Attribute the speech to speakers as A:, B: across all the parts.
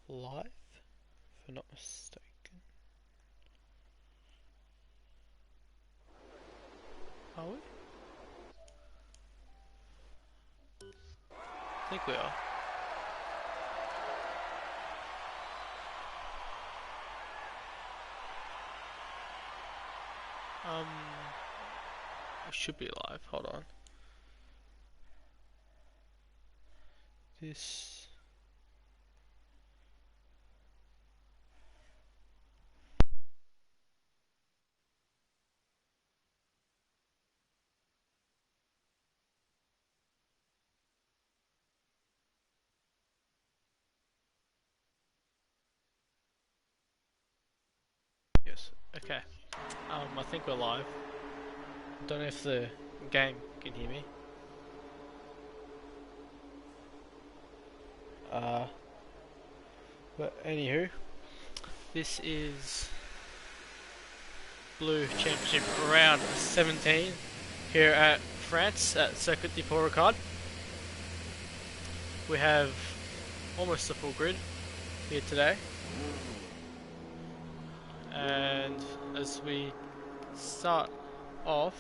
A: live, if I'm not mistaken. Are we? I think we are. We should be live. Hold on. This. Yes. Okay. I think we're live. Don't know if the game can hear me. But anywho, this is Blue Championship round 17 here at France at Circuit de Port. We have almost a full grid here today, and as we start off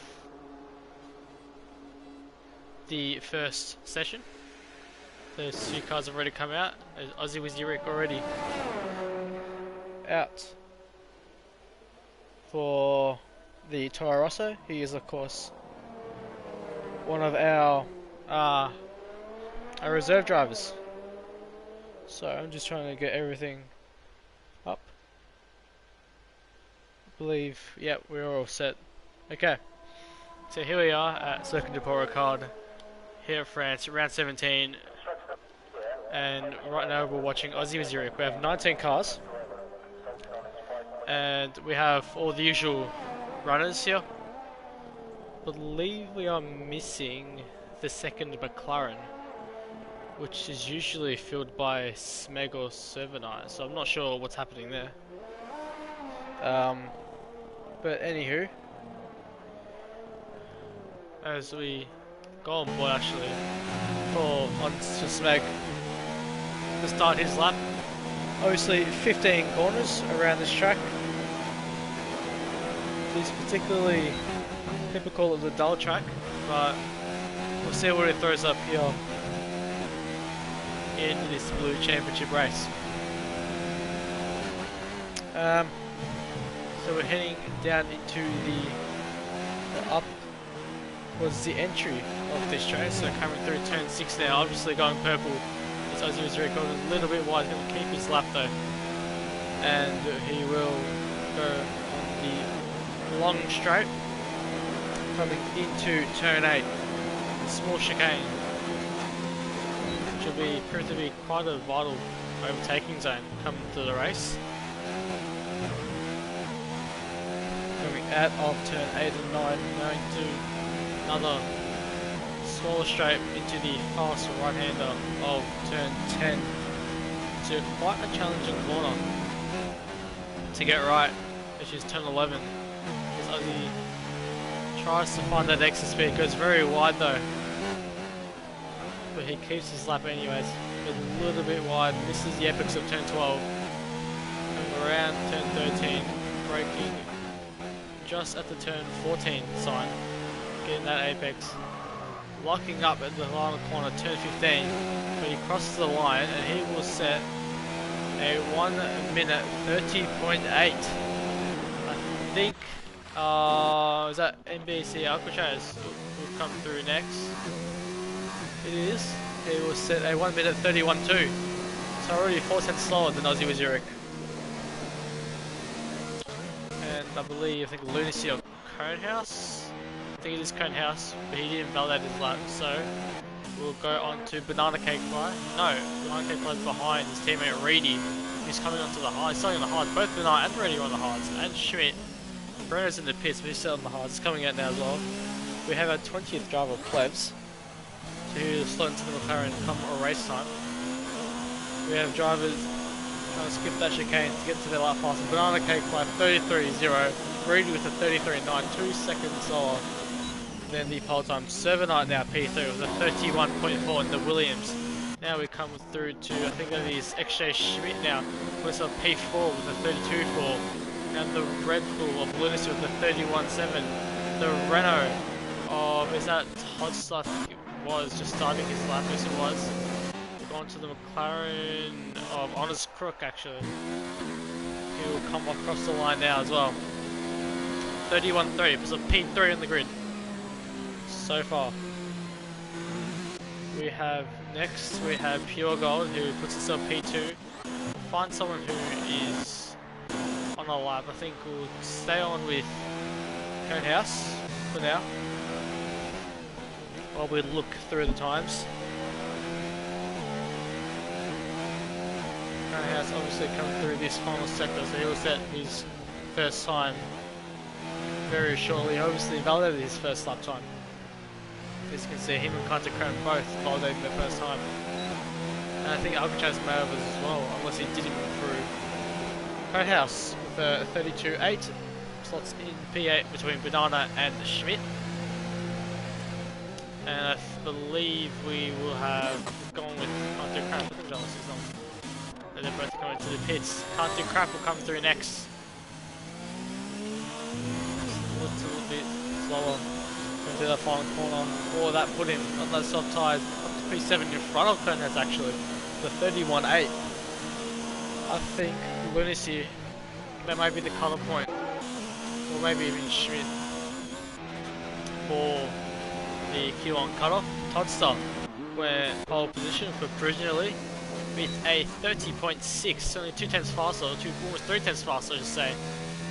A: the first session, those two cars have already come out. Aussie with Zurich already out for the Toro Rosso. He is of course one of our reserve drivers. So I'm just trying to get everything up. I believe, yeah, we're all set. Okay, so here we are at Circuit de Port here at France, round 17. And right now we're watching Aussie with Zurich. We have 19 cars. And we have all the usual runners here. I believe we are missing the second McLaren, which is usually filled by Smeg or Servanite, so I'm not sure what's happening there. But anywho, as we go on board actually, for on to Smeg to start his lap. Obviously 15 corners around this track. It's particularly typical of the dull track, but we'll see what it throws up here in this Blue Championship race. So we're heading down into the up was the entry of this track. So coming through turn 6 now, obviously going purple. It's Aussie with Zurich, a little bit wide. He's going to keep his lap though, and he will go on the long straight coming into turn 8, small chicane, which will prove to be quite a vital overtaking zone coming to the race. Coming out of turn 8 and 9, going to another smaller straight into the fast right-hander of turn 10. So quite a challenging corner to get right, which is turn 11. As Aussie tries to find that extra speed, goes very wide though, but he keeps his lap anyways. Goes a little bit wide, misses the apex of turn 12. Coming around turn 13, braking just at the turn 14 sign, getting that apex. Locking up at the final corner, turn 15, but he crosses the line and he will set a 1 minute 30.8. I think, is that NBC Alcatraz will come through next? It is. He will set a 1 minute 31.2. So already 4 cents slower than Aussie with Zurich. And I think Lunacy or Conehouse. I think it is Conehouse, but he didn't validate his lap, so we'll go on to Banana Cake Fly. No, Banana Cake Fly's behind his teammate Reedy, who's coming onto the hard. He's starting on the hard. Both Banana and Reedy are on the hards, and Schmidt. Bruno's in the pits, but he's still on the hards. He's coming out now as well. We have our 20th driver, Plebs, to slot into the McLaren come race time. We have drivers trying to skip that chicane to get to their lap pass. Banana Cake Fly 33.0, Reedy with a 33.9, 2 seconds slower than the pole time. Servanite now P3 with a 31.4 in the Williams. Now we come through to, I think that is XJ Schmidt now, with a P4 with a 32.4. And the Red Bull of Lunacy with a 31.7. The Renault of, is that Hodgson? I think it was, just starting his lap, yes it was. Gone to the McLaren of Honest Crook actually. He will come across the line now as well. 31.3, it was a P3 on the grid so far. We have next, we have Pure Gold who puts himself P2. Find someone who is on a lap. I think we'll stay on with House for now while we look through the times. House obviously coming through this final sector, so he'll set his first time very shortly. Obviously validated his first lap time. As you can see, him and Carter Cram both validating their first time. And I think Alcatraz may have as well, unless he didn't improve. House with a 32.8, slots in P8 between Banana and Schmidt. And I believe we will have gone with Carter Cram. I think that was his name. And they're both going to the pits. Can't Do Crap will come through next. Looks a little bit slower into that final corner. Or that put him on those soft tyres up to P7 in front of Coneheads actually. The 31.8. I think Lunacy, that might be the colour point. Or maybe even Schmidt for the Q1 cutoff. Toddster, we're pole position for provisionally with a 30.6, only 2 tenths faster, almost 3 tenths faster, I should say,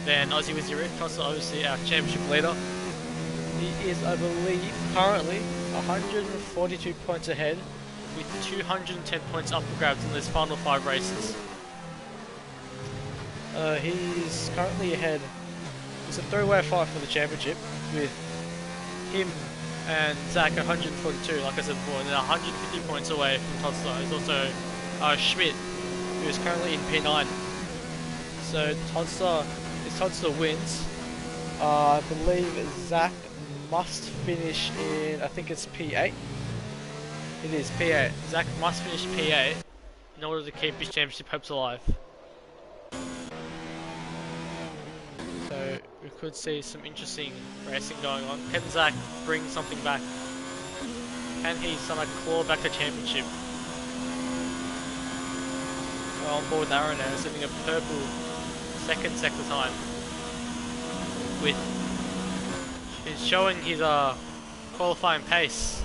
A: than Aussie Wizzy Rick. Toddster, obviously our championship leader. He is, I believe, currently 142 points ahead, with 210 points up for grabs in these final 5 races. He's currently ahead. It's a three-way fight for the championship, with him and Zach 142, like I said before, and then 150 points away from Toddster. There's also Schmidt, who is currently in P9. So if Toddster wins, I believe Zach must finish in, I think it's P8. It is P8. Zach must finish P8 in order to keep his championship hopes alive. So we could see some interesting racing going on. Can Zach bring something back? Can he somehow claw back the championship? We're on board with Aaron now, sitting a purple second sector time. He's showing his qualifying pace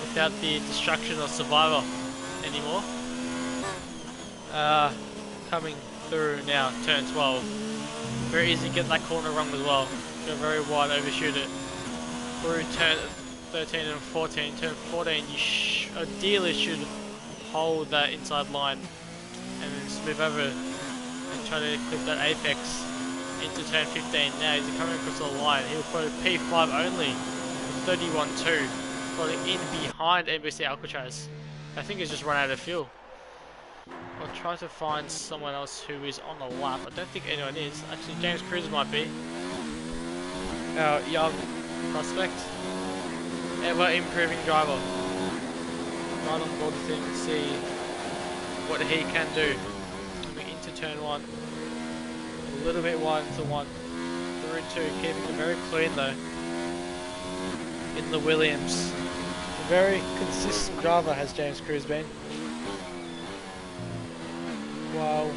A: without the distraction of Survivor anymore. Coming through now, turn 12. Very easy to get that corner wrong as well. Go very wide, overshoot it. Through turn 13 and 14. Turn 14, you ideally should hold that inside line and then just move over and try to clip that apex into turn 15. Now he's coming across the line. He'll put a P5 only, 31.2, falling in behind NBC Alcatraz. I think he's just run out of fuel. I'll try to find someone else who is on the lap. I don't think anyone is. Actually, James Cruz might be. Our young prospect. Ever improving driver. Right on board with him to see what he can do. Coming into turn 1. A little bit wide into 1. Through 2. Keeping it very clean though. In the Williams. A very consistent driver has James Cruz been. Wow.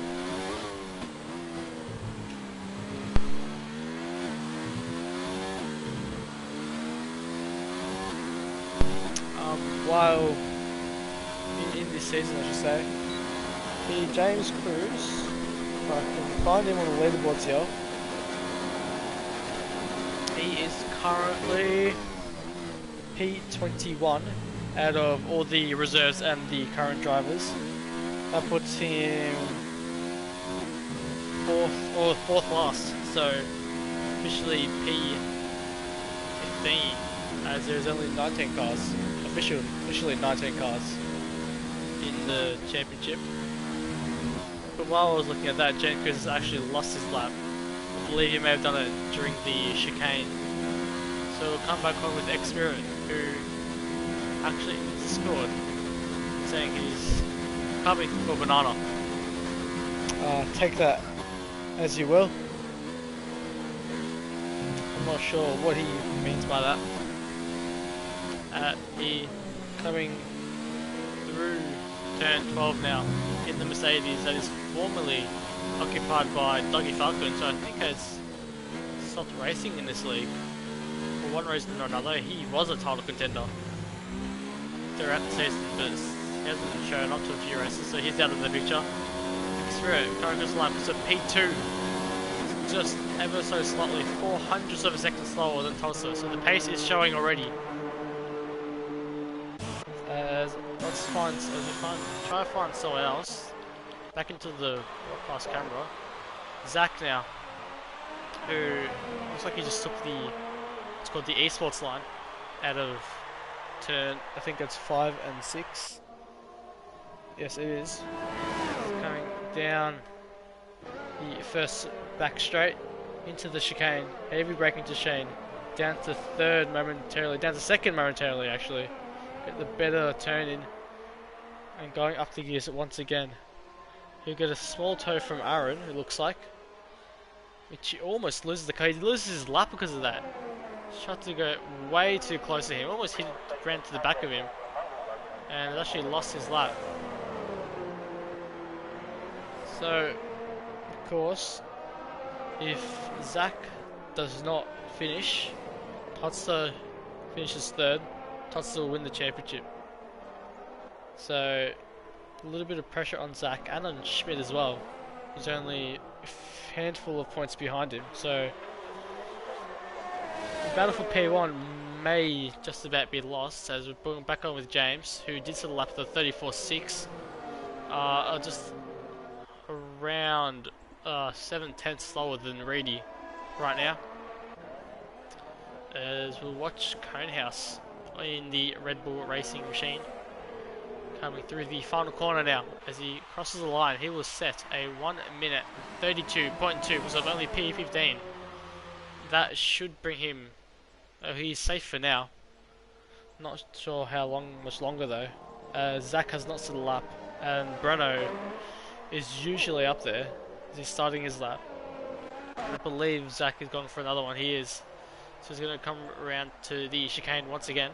A: While in this season, I should say, the James Cruz, if I can find him on the leaderboards here, he is currently P21 out of all the reserves and the current drivers. That puts him fourth last, so officially P15, as there's only 19 cars, officially 19 cars in the championship. But while I was looking at that, James Cruz has actually lost his lap. I believe he may have done it during the chicane. So we'll come back on with X-Spirit, who actually scored. saying he's coming for banana.
B: Take that as you will.
A: I'm not sure what he means by that. He coming through turn 12 now in the Mercedes that is formerly occupied by Doggy Falcon, so I think has stopped racing in this league for one reason or another. He was a title contender throughout the season, but he hasn't shown up to a few races, so he's out of the picture. Current just line puts a P2, just ever so slightly 0.04 of a second slower than Tulsa, so the pace is showing already. Let's try to find someone else. Back into the broadcast camera. Zach now, who looks like he just took it's called the Esports line out of turn,
B: I think it's 5 and 6. Yes, it is.
A: coming down the first back straight into the chicane, heavy braking to Shane, down to third momentarily, down to second momentarily actually, get the better turn in, and going up the gears once again. He'll get a small tow from Aaron, it looks like, which he almost loses the car. He loses his lap because of that. He tried to go way too close to him, almost ran to the back of him, and actually lost his lap. So, of course, if Zach does not finish, Tutsa finishes third, Tutsa will win the championship. So, a little bit of pressure on Zach and on Schmidt as well. He's only a handful of points behind him, so the battle for P1 may just about be lost, as we're going back on with James, who did set a lap of 34.6, just around 7/10 slower than Reedy right now. As we'll watch Conehouse in the Red Bull Racing machine coming through the final corner now. As he crosses the line, he will set a 1 minute 32.2, because of only P15. That should bring him, he's safe for now. Not sure how much longer though. Zach has not set a lap, and Breno is usually up there as he's starting his lap. I believe Zach is going for another one. He is. So he's going to come around to the chicane once again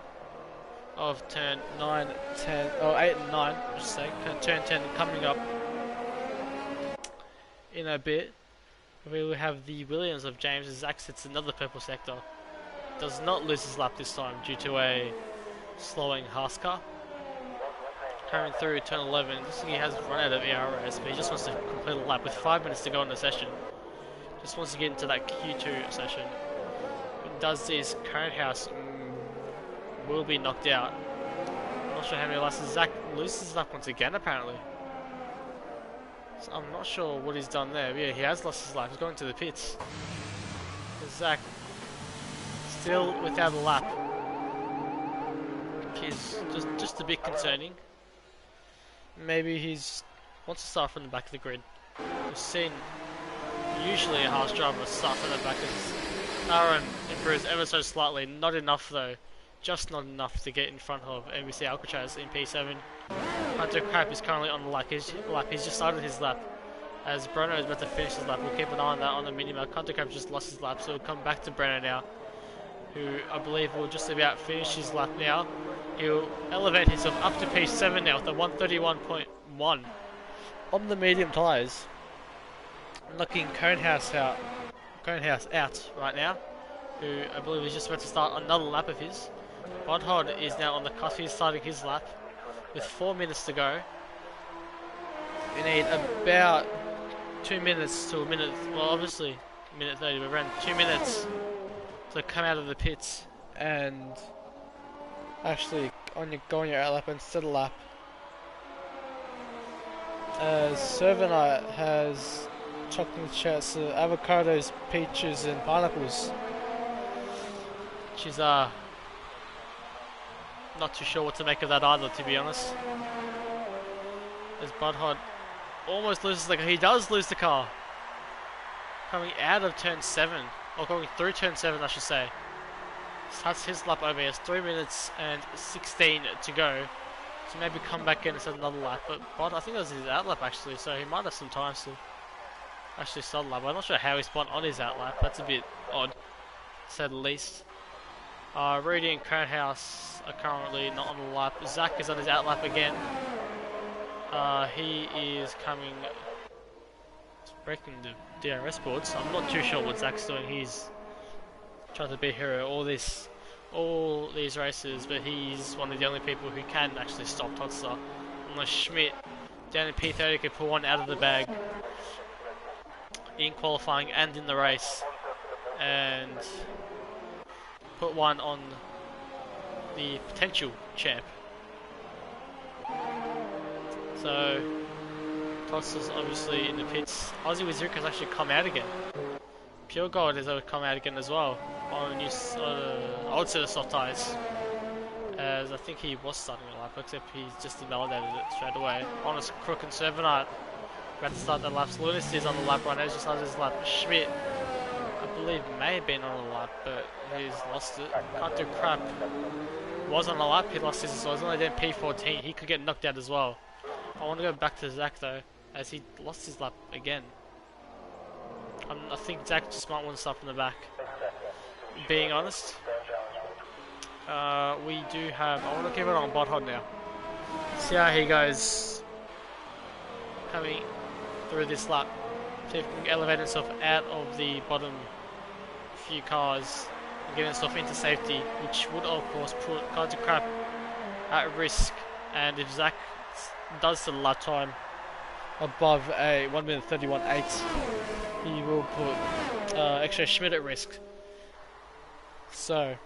A: of turn 9, 10, oh 8 and 9, I should say. Turn 10 coming up in a bit. We will have the Williams of James as Zach sits another purple sector. Does not lose his lap this time due to a slowing Haas car. Coming through turn 11, looks like he has run out of ERS, but he just wants to complete a lap with 5 minutes to go in the session. Just wants to get into that Q2 session. When he does this, Conehouse will be knocked out. I'm not sure how many laps. Zach loses his lap once again apparently. So I'm not sure what he's done there. But yeah, he has lost his lap. He's going to the pits. Zach still without a lap, which is just a bit concerning. Maybe he's wants to start from the back of the grid. We've seen usually a Haas driver start from the back of Aaron improves ever so slightly, not enough though. Just not enough to get in front of NBC Alcatraz in P7. Hunter Crap is currently on the lap. He's just started his lap. As Breno is about to finish his lap, we'll keep an eye on that on the minimap. Hunter Crap just lost his lap, so we'll come back to Breno now, who I believe will just about finish his lap now. He'll elevate himself up to P7 now with a 131.1 on the medium tyres, knocking Conehouse out right now, who I believe is just about to start another lap of his. Bodhod is now on the cusp. He's starting his lap with 4 minutes to go. We need about 2 minutes to a minute, well obviously a minute 30, but around 2 minutes to come out of the pits
B: and actually go on your out lap and set a lap. Servanite has chocolate chips, avocados, peaches and pineapples.
A: She's not too sure what to make of that either, to be honest. As Budhod almost loses the car. He does lose the car. Coming out of turn 7, or going through turn 7 I should say. Starts his lap over. He has 3 minutes and 16 to go to maybe come back in and set another lap. But I think that was his out lap actually, so he might have some time to actually start the lap. I'm not sure how he spun on his out lap. That's a bit odd, to say the least. Rudy and Crownhouse are currently not on the lap. Zach is on his out lap again. He is coming, breaking the DNEsports. I'm not too sure what Zach's doing. He's trying to be hero all these races, but he's one of the only people who can actually stop Totster. Unless Schmidt down in P30 could pull one out of the bag in qualifying and in the race, and put one on the potential champ. So Totster's obviously in the pits. Aussie Wizard has actually come out again. Pure Gold has come out again as well on a new old set of soft tyres. As I think he was starting a lap, except he just invalidated it straight away. Honest Crook and Servanite about to start their laps. Lunacy is on the lap right now, just started his lap. Schmidt, I believe, may have been on the lap, but he's lost it. Can't do crap. Was on the lap, he lost his as well. He's only down P14, he could get knocked out as well. I want to go back to Zach though, as he lost his lap again. I think Zach just might want to start from the back. Being honest, we do have. I want to keep it on Botthod now. See how he goes coming through this lap. See if he can elevate himself out of the bottom few cars and get himself into safety, which would of course put Cards of Crap at risk. And if Zach does the lap time above a 1:31.8, he will put extra Schmidt at risk. So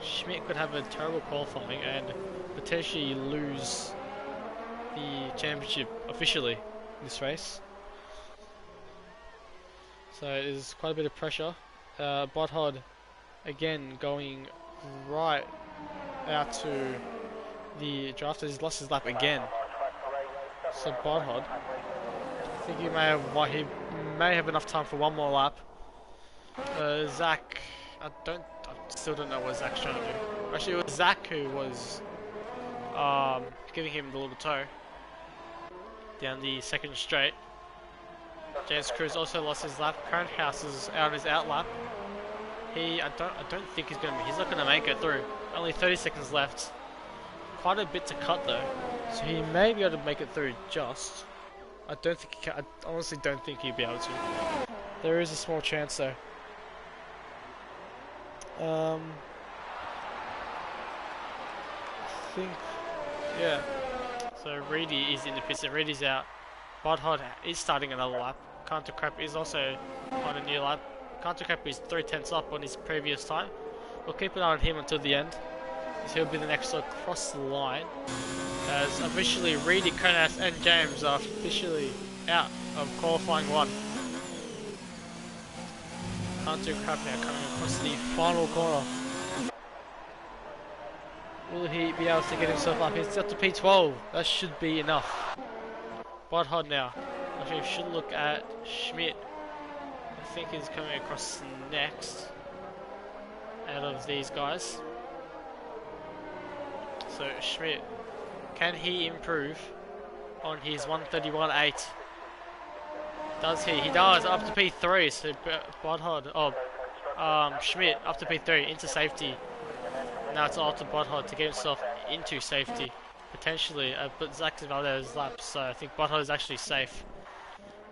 A: Schmidt could have a terrible qualifying and potentially lose the championship officially in this race. So it is quite a bit of pressure. Botthod again going right out to the draft. He's lost his lap again. So Botthod, I think he may have enough time for one more lap. Zach, I still don't know what Zach's trying to do. Actually, it was Zach who was giving him the little toe down the second straight. James Cruz also lost his lap. Crownhouse is out on his out lap. I don't think he's not gonna make it through. Only 30 seconds left. Quite a bit to cut though, so he may be able to make it through. Just, I don't think he can. I honestly don't think he'll be able to. There is a small chance though. I think, yeah. So Reedy is in the pits. Reedy's out. Botthod is starting another lap. Counter Crap is also on a new lap. Counter Crap is 3/10 up on his previous time. We'll keep an eye on him until the end, as he'll be the next to across the line. As officially Reedy, Kronos and James are officially out of qualifying one. Counter Crap now coming across the final corner. Will he be able to get himself up? He's up to P12. That should be enough. Botthod now. Actually, we should look at Schmidt. I think he's coming across next out of these guys. So Schmidt, can he improve on his 1:31.8? Does he? He does, up to P3. So Botthod, Schmidt up to P3 into safety. Now it's all to Botthod to get himself into safety potentially, but Zach's about his lap, so I think Botthod is actually safe.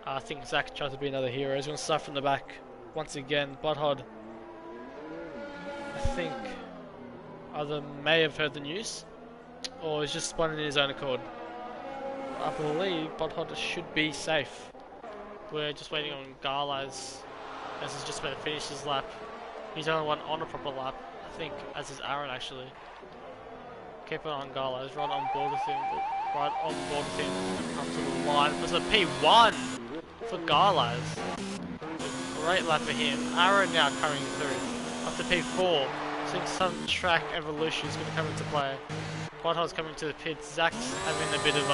A: I think Zach tried to be another hero. He's going to start from the back once again. Botthod, I think, either may have heard the news or is just spun in his own accord. I believe Botthod should be safe. We're just waiting on Garlaz, as he's just about to finish his lap. He's the only one on a proper lap, I think, as is Aaron actually. Keep an eye on Garlaz, right on board with him. Right on board with him. Comes to the line. It was a P1 for Garlaz. Great lap for him. Aaron now coming through. Up to P4. I think some track evolution is going to come into play. Botthod's coming to the pits. Zach's having a bit of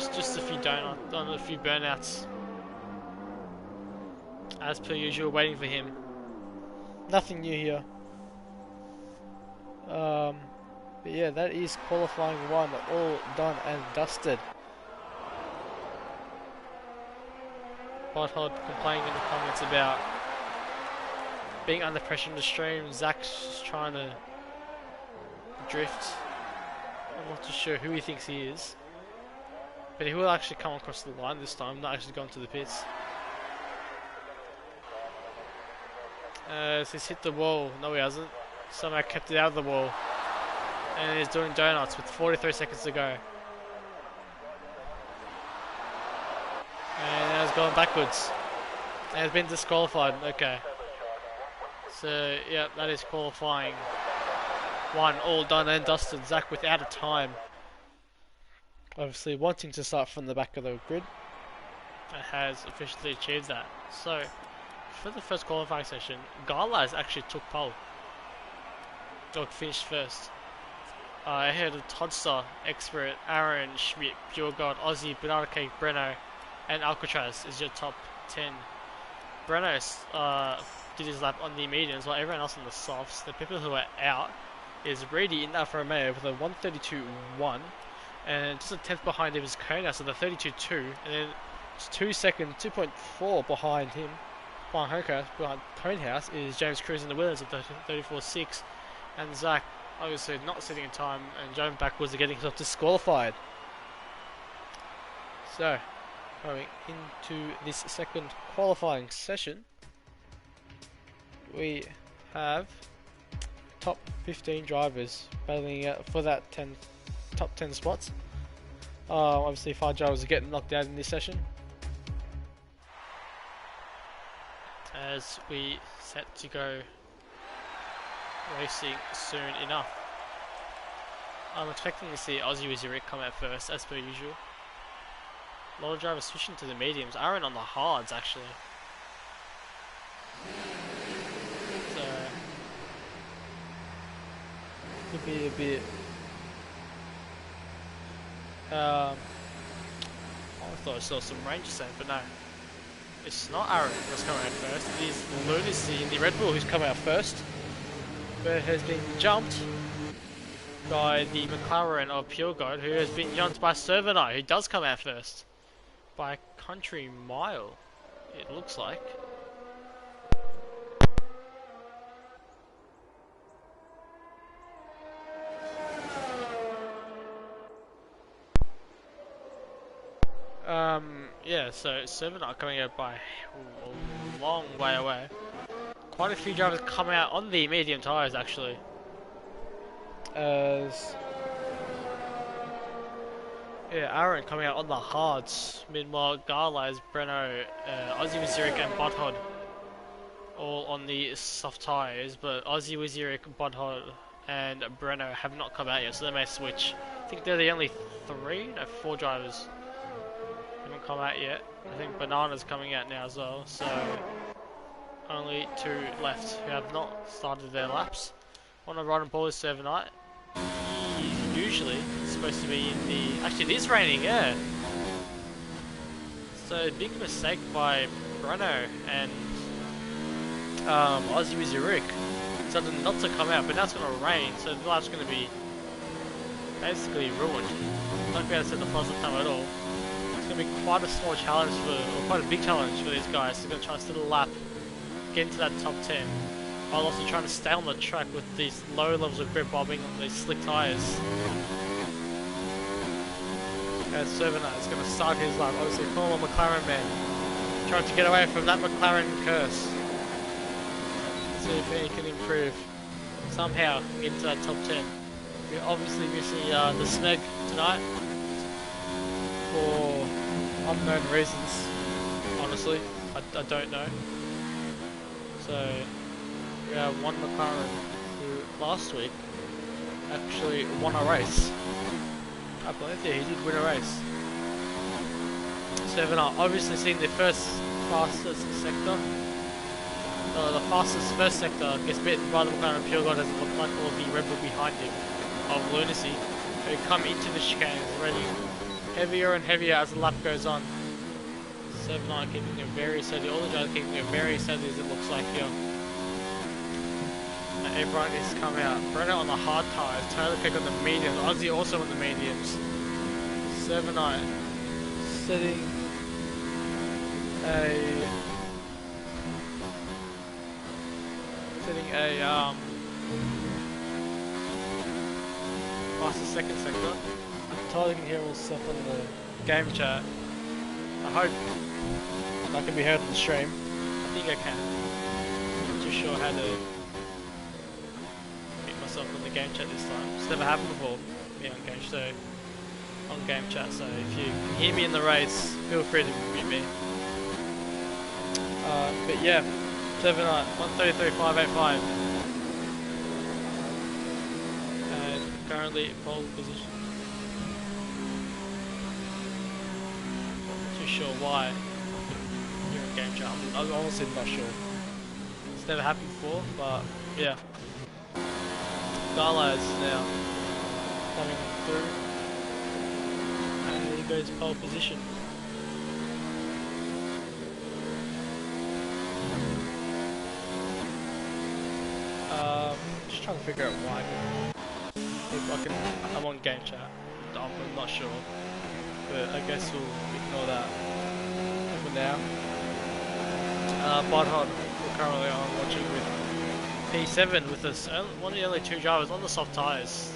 A: just a few burnouts. As per usual, waiting for him. Nothing new here.
B: But yeah, that is qualifying one, all done and dusted.
A: Botthod complaining in the comments about being under pressure in the stream. Zach's just trying to drift. I'm not too sure who he thinks he is, but he will actually come across the line this time, not actually going to the pits. So he's hit the wall. No, he hasn't. Somehow kept it out of the wall. And he's doing donuts with 43 seconds to go. And now he's going backwards. And he's been disqualified. Okay. So, yeah, that is qualifying one, all done and dusted. Zach without a time.
B: Obviously wanting to start from the back of the grid.
A: And has officially achieved that. So, for the first qualifying session, Garlaz actually took pole. Or finished first. Ahead of Toddster, Expert, Aaron, Schmidt, Pure God, Aussie, Banana Cake, Breno, and Alcatraz is your top 10. Breno did his lap on the mediums while everyone else on the softs. The people who are out is Brady in Alfa Romeo with a 132.1, and just a tenth behind him is Konas with a 32.2, and then just 2 seconds, 2.4 behind him, behind Conehouse is James Cruz in the Williams at 34.6, and Zach obviously not sitting in time and driving backwards and getting himself disqualified.
B: So, going into this second qualifying session, we have top 15 drivers battling for that top 10 spots. Obviously 5 drivers are getting knocked out in this session.
A: As we set to go racing soon enough. I'm expecting to see Aussie Wizard come out first, as per usual. A lot of drivers switching to the mediums. Aaron on the hards, actually. So,
B: Could be a bit. I
A: thought I saw some range descent, but no. It's not Aaron who's coming out first. It is Lunacy in the Red Bull who's come out first, but has been jumped by the McLaren of Pure God, who has been jumped by Servanite, who does come out first by a country mile, it looks like. Yeah, so Servanite coming out by a long way away. Quite a few drivers come out on the medium tyres, actually.
B: as
A: Aaron coming out on the hards. Meanwhile, Garlaz, Breno, Aussie Wizirik and Butthod all on the soft tyres, but Aussie Wizirik, Butthod and Breno have not come out yet, so they may switch. I think they're the only 4 drivers who haven't come out yet. I think Banana's coming out now as well, so only 2 left who have not started their laps. On the right and ball is Servanite. He's usually supposed to be in the... Actually, it is raining, yeah. So, big mistake by Breno and Aussie Wizirik. Decided not to come out, but now it's going to rain, so the lap's going to be basically ruined. Not going to be able to set the positive time at all. It's going to be quite a small challenge or quite a big challenge for these guys. They're going to try to set a lap, get into that top 10, while also trying to stay on the track with these low levels of grip bobbing on these slick tyres. As Servanite is going to start his lap, obviously former McLaren man, trying to get away from that McLaren curse. See if he can improve somehow into that top 10. We're obviously missing the Sneg tonight for unknown reasons. Honestly, I don't know. So we have one McLaren who last week actually won a race. I believe he did win a race. Servanite obviously seeing the fastest sector. The fastest first sector gets bitten by the McLaren Pure God, doesn't look like all the Red Bull behind him of Lunacy, who come into the chicanes already heavier and heavier as the lap goes on. Servanite keeping it very steady, all the drivers keeping it very steady as it looks like here. Everyone is coming out. Brenner on the hard tires, Taylor Pick on the mediums, Ozzy also on the mediums. 7-9.
B: Setting a
A: past the second sector.
B: Tyler can hear all stuff on the
A: Game chat. I hope.
B: that can be heard on the stream.
A: I think I can. Not too sure how to get myself on the game chat this time. It's never happened before. Me on game chat. So if you can hear me in the race, feel free to mute me.
B: But yeah,
A: 7-9, 133.585. And currently pole position. Not too sure why you're in game chat.
B: I'm honestly not sure.
A: It's never happened before, but yeah. Gala is now coming through. And he goes pole position.
B: Just trying to figure out why.
A: I'm on game chat. I'm not sure, but I guess we'll ignore that for now. Bot Hot, we're currently on watching with P7 with us. One of the only two drivers on the soft tyres,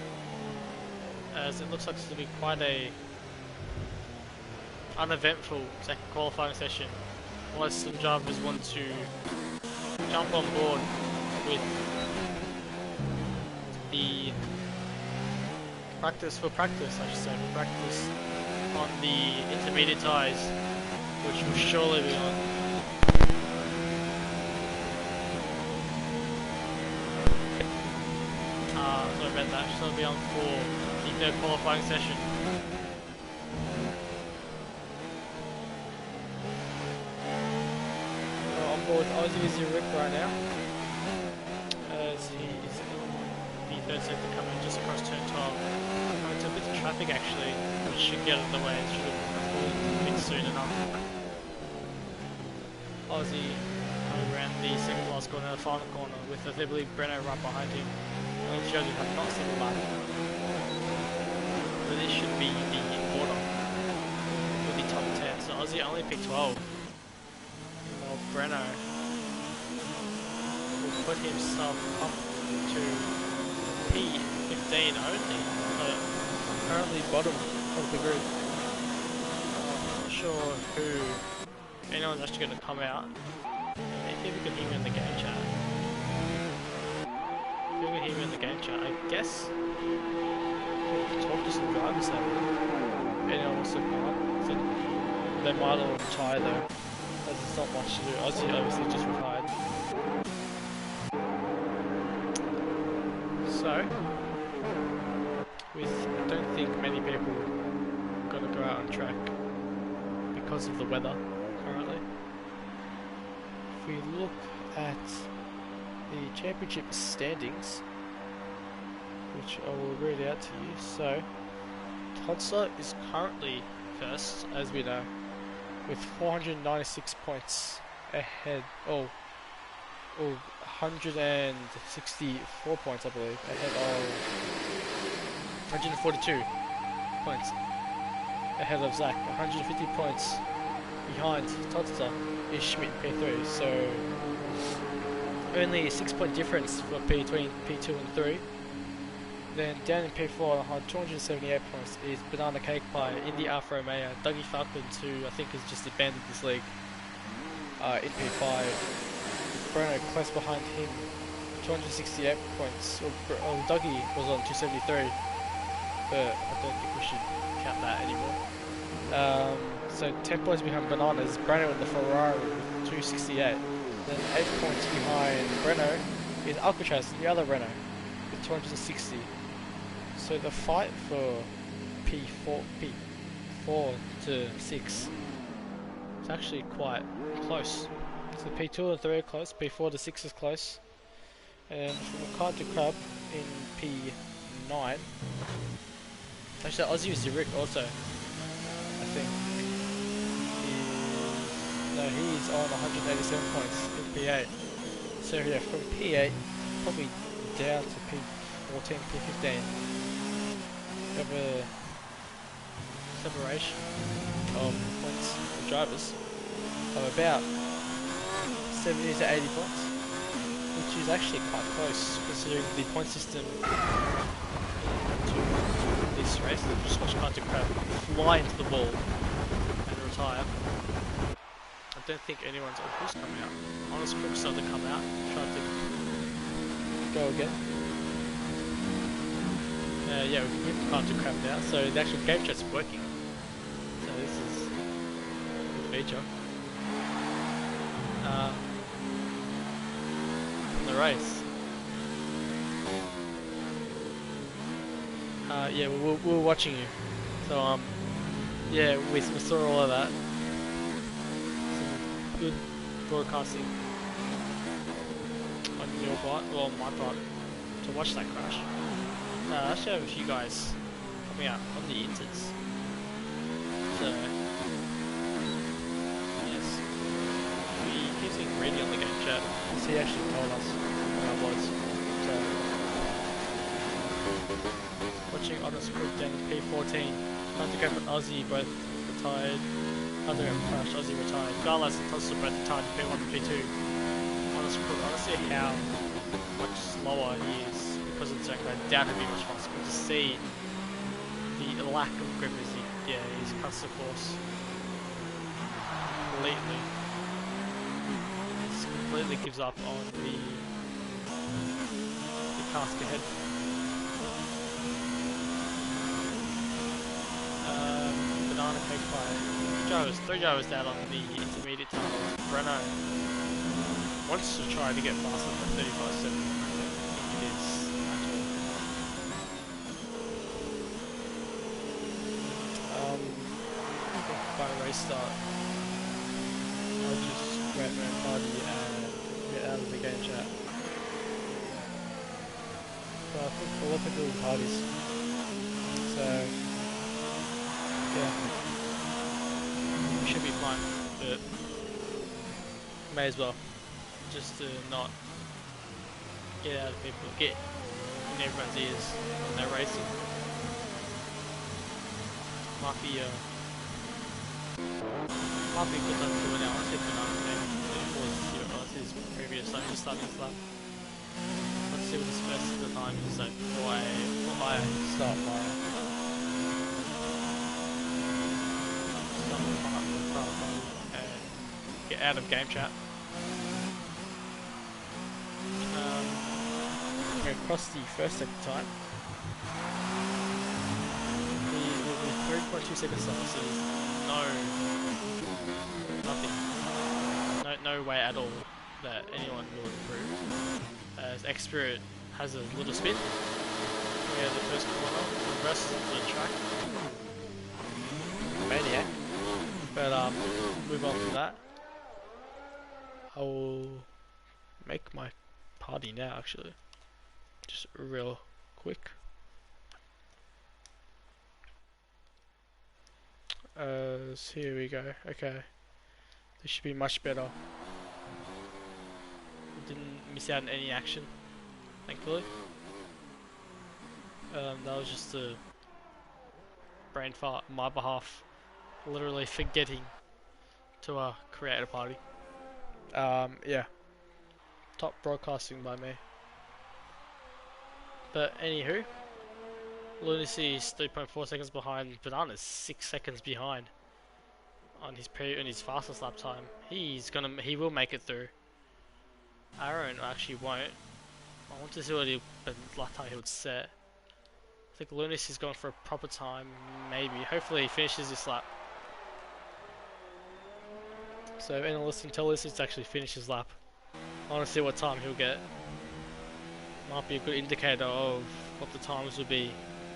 A: as it looks like it's going to be quite a uneventful second qualifying session. Unless some drivers want to jump on board with the practice, I should say, practice on the intermediate tyres, which will surely be on. Sorry about that, surely be on for the third qualifying session.
B: On board Ozzy is Rick right now, as he is
A: The third sector coming just across turn 12. It's a bit of traffic actually, which should get out of the way. It should have pulled in soon enough. Aussie coming around the second last corner, the final corner, with I believe Breno right behind him. And the judges have not seen the lap. But this should be the order for the top 10. So Aussie only picked 12. While Breno will put himself up to P15 only, so
B: currently bottom of the group.
A: I'm not sure who anyone's actually going to come out. Maybe we can hear me in the game chat. If we can hear me in the game chat, I guess we'll talk to some drivers there.
B: Anyone wants to come up? So they might all retire though, as there's not much to do. Ozzy obviously just retired.
A: So, I don't think many people are going to go out on track because of the weather currently.
B: If we look at the championship standings, which I will read out to you, so Todser is currently first, as we know, with 496 points ahead. 164 points, I believe, ahead of
A: 142 points
B: ahead of Zach. 150 points behind Todser is Schmidt in P3. So only a 6-point difference between P2 and 3. Then down in P4 on 278 points is Banana Cake Pie in the Alfa Romeo. Dougie Falcons, who I think has just abandoned this league, in P5. Bruno close behind him, 268 points. Dougie was on 273, but I don't think we should count that anymore. So 10 points behind Bananas, Bruno in the Ferrari with 268. Then 8 points behind Breno is Alcatraz, the other Renault, with 260. So the fight for P4 to 6 is actually quite close. So P2 and 3 are close, P4 to 6 is close. And from Card to Club in P9. Actually, Aussie Zurich also, I think. He's on 187 points in P8. So yeah, from P8, probably down to P14, P15. We have a separation of points for drivers of about 70 to 80 points, which is actually quite close considering the point system to this race. Just watch Content Crab fly into the wall and retire. I don't think anyone's on who's coming out. Honest Crook started to come out, tried to go again. Yeah, we can get Content Crab now, so the actual game chat's working. So this is a good feature. The race. Yeah, we were watching you. So yeah, we saw all of that. Some good broadcasting on your part, well on my part, to watch that crash. I actually have a few guys coming out on the inters. So yes, we keep seeing Reedy on the game chat. He actually told us what I was. So watching Honest Crook down to P14. Hunter Cap and Aussie both retired. Hunter Cap crashed, Aussie retired. Garlas and Tossa both retired in P1 and P2. Honest Crook, I want to see how much slower he is because it's like down to be much faster. But to see the lack of grip as he cuts the course completely. He completely gives up on the task ahead. Banana cake by three drivers down on the intermediate tunnel. Breno wants to try to get faster than 35.7. I don't think it is at all. By race start, I'll just grab my party and get out of the game chat. But I think a lot of people do parties. So yeah, we should be fine, but may as well, just to not get out of people, get in everyone's ears when they're racing. Might be a good time to do it now. I think it was his previous lap, just starting his lap. Let's see what his first of the time is, so before I start my get out of game chat. Across the first second time. The 3.2 seconds off, so there's no way at all that anyone will improve. As X-Spirit has a little spin. We have the first corner, the rest of the track. Maniac. But move on from that. I will make my party now actually. Just real quick. So here we go. Okay. This should be much better. Didn't miss out on any action, thankfully. That was just a brain fart on my behalf. Literally forgetting to create a party. Yeah. Top broadcasting by me. But anywho, Lunacy is 3.4 seconds behind. Banana's 6 seconds behind on his fastest lap time. He will make it through. Aaron actually won't. I want to see what lap time he would set. I think Lunacy's going for a proper time, maybe. Hopefully he finishes this lap. So anyone listening, tell Lunacy to actually finish his lap. I want to see what time he'll get. Might be a good indicator of what the times will be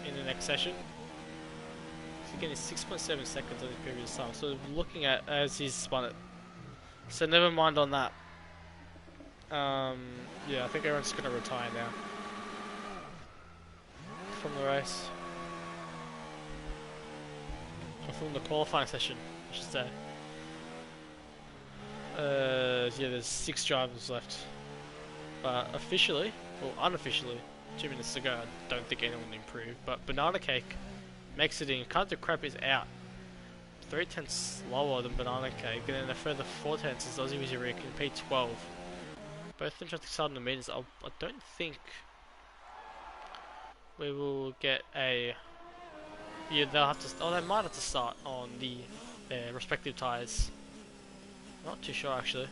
B: in the next session. So again, it's 6.7 seconds on his previous time. So looking at as he's spun it. So never mind on that. Yeah, I think everyone's going to retire now from the race. Or from the qualifying session, I should say. Yeah, there's 6 drivers left But officially, or unofficially, 2 minutes ago, I don't think anyone improved. But Banana Cake makes it in. Cut the Crap is out. 3/10 slower than Banana Cake, and then a further 4/10 is Aussie Wizzy Rick in P12. Both them trying to start in the meters. I don't think we will get a. Yeah, they'll have to. Oh, they might have to start on their respective tyres. Not too sure actually.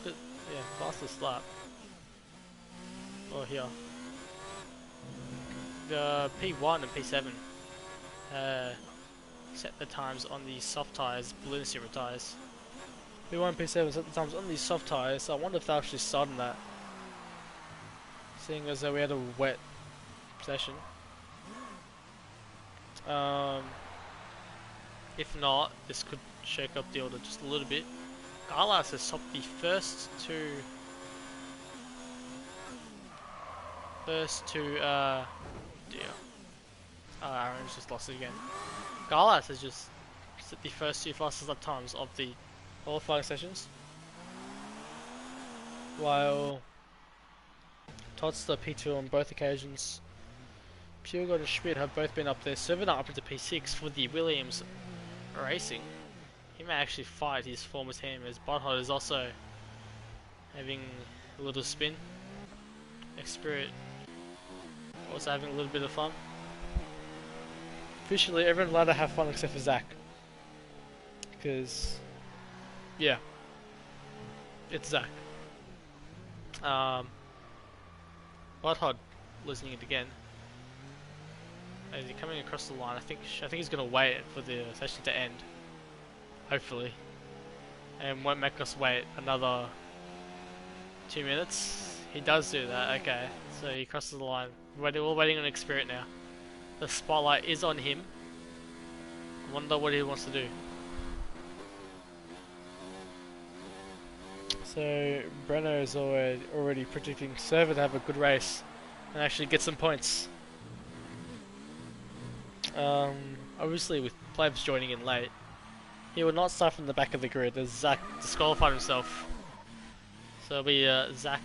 B: But, yeah, fastest lap. Oh, here. The P1 and P7 set the times on the soft tyres, balloon zero tyres. P1 and P7 set the times on these soft tyres, so I wonder if they'll actually start on that. Seeing as though we had a wet session. If not, this could shake up the order just a little bit. Garlas has topped the first two dear. Aaron's just lost it again. Garlas has just set the first two fastest lap times of the qualifying sessions, while Todd's the P2 on both occasions. Puregold and Schmidt have both been up there. Servant up into P6 for the Williams Racing. He may actually fight his former team, as Butthot is also having a little spin. X-Spirit also having a little bit of fun. Officially, everyone's allowed to have fun except for Zach. Because, yeah, it's Zach. Butthot losing it again. As he's coming across the line, I think he's gonna wait for the session to end. Hopefully, and won't make us wait another 2 minutes. He does do that. Okay, so he crosses the line. We're waiting on X-Spirit now. The spotlight is on him. I wonder what he wants to do. So Brenner is already predicting Server to have a good race and actually get some points. Obviously with Plebs joining in late, he will not start from the back of the grid as Zach disqualified himself. So it'll be Zach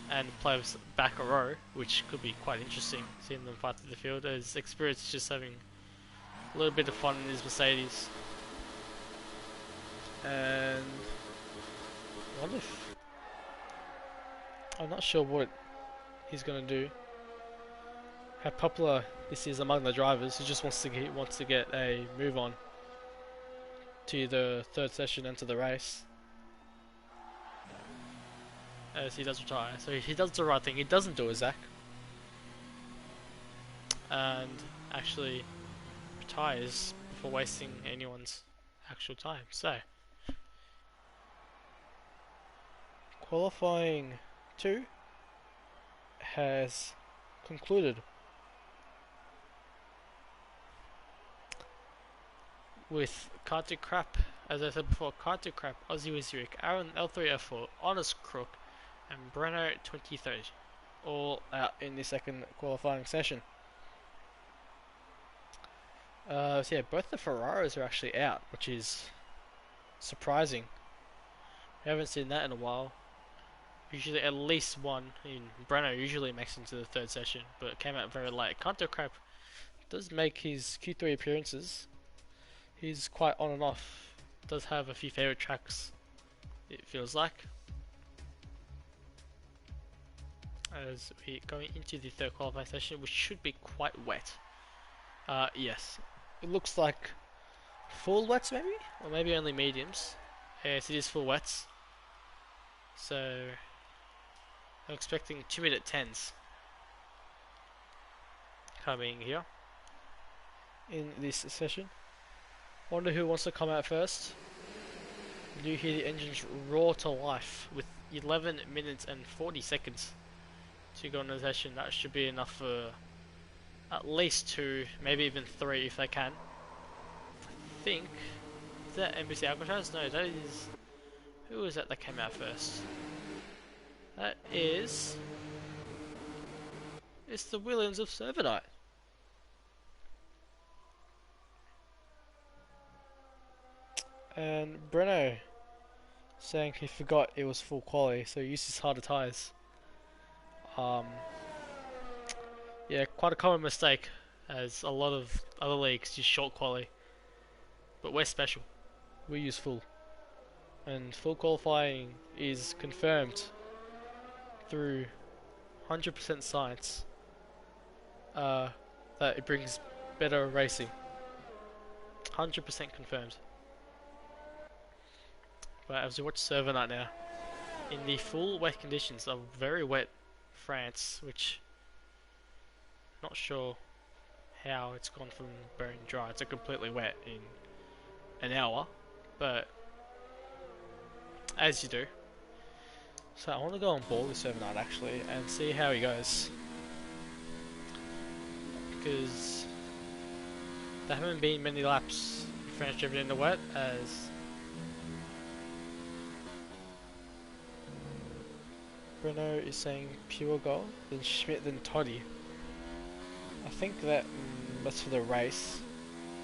B: and Plebs back a row, which could be quite interesting, seeing them fight through the field, as Experience is just having a little bit of fun in his Mercedes. And I wonder if, I'm not sure what he's gonna do. How popular this is among the drivers. He just wants to get a move on to the third session and to the race, as he does retire. So he does the right thing. He doesn't do a Zach and actually retires before wasting anyone's actual time. So qualifying 2 has concluded with Kart Crap, as I said before, Kart Crap, Aussie Wizzy, Aaron L3F4, Honest Crook, and Breno 2030, all out in the second qualifying session. So yeah, both the Ferraris are actually out, which is surprising. We haven't seen that in a while. Usually at least one in Breno usually makes it into the third session, but it came out very late. Kart Crap does make his Q3 appearances. He's quite on and off. Does have a few favourite tracks, it feels like. As we going into the third qualifying session, which should be quite wet. Yes, it looks like full wets maybe, or maybe only mediums. Yes, it is full wets. So I'm expecting 2-minute 10s coming here in this session. Wonder who wants to come out first. You hear the engines roar to life with 11 minutes and 40 seconds to go in the session. That should be enough for at least 2, maybe even 3 if they can. I think, is that NBC Alcatraz? No, that is, who was that came out first? That is, it's the Williams of Servanite. And Breno saying he forgot it was full quality, so he used his harder tyres. Um, yeah, quite a common mistake, as a lot of other leagues use short quality. But we're special. We use full. And full qualifying is confirmed through 100% science that it brings better racing. 100% confirmed. But as we watch Server Night now, in the full wet conditions of very wet France, which not sure how it's gone from bone dry to completely wet in an hour, but as you do. So I want to go on board with Server Night actually and see how he goes, because there haven't been many laps in France driven in the wet, as Bruno is saying pure goal, then Schmidt, then Toddy. I think that's for the race,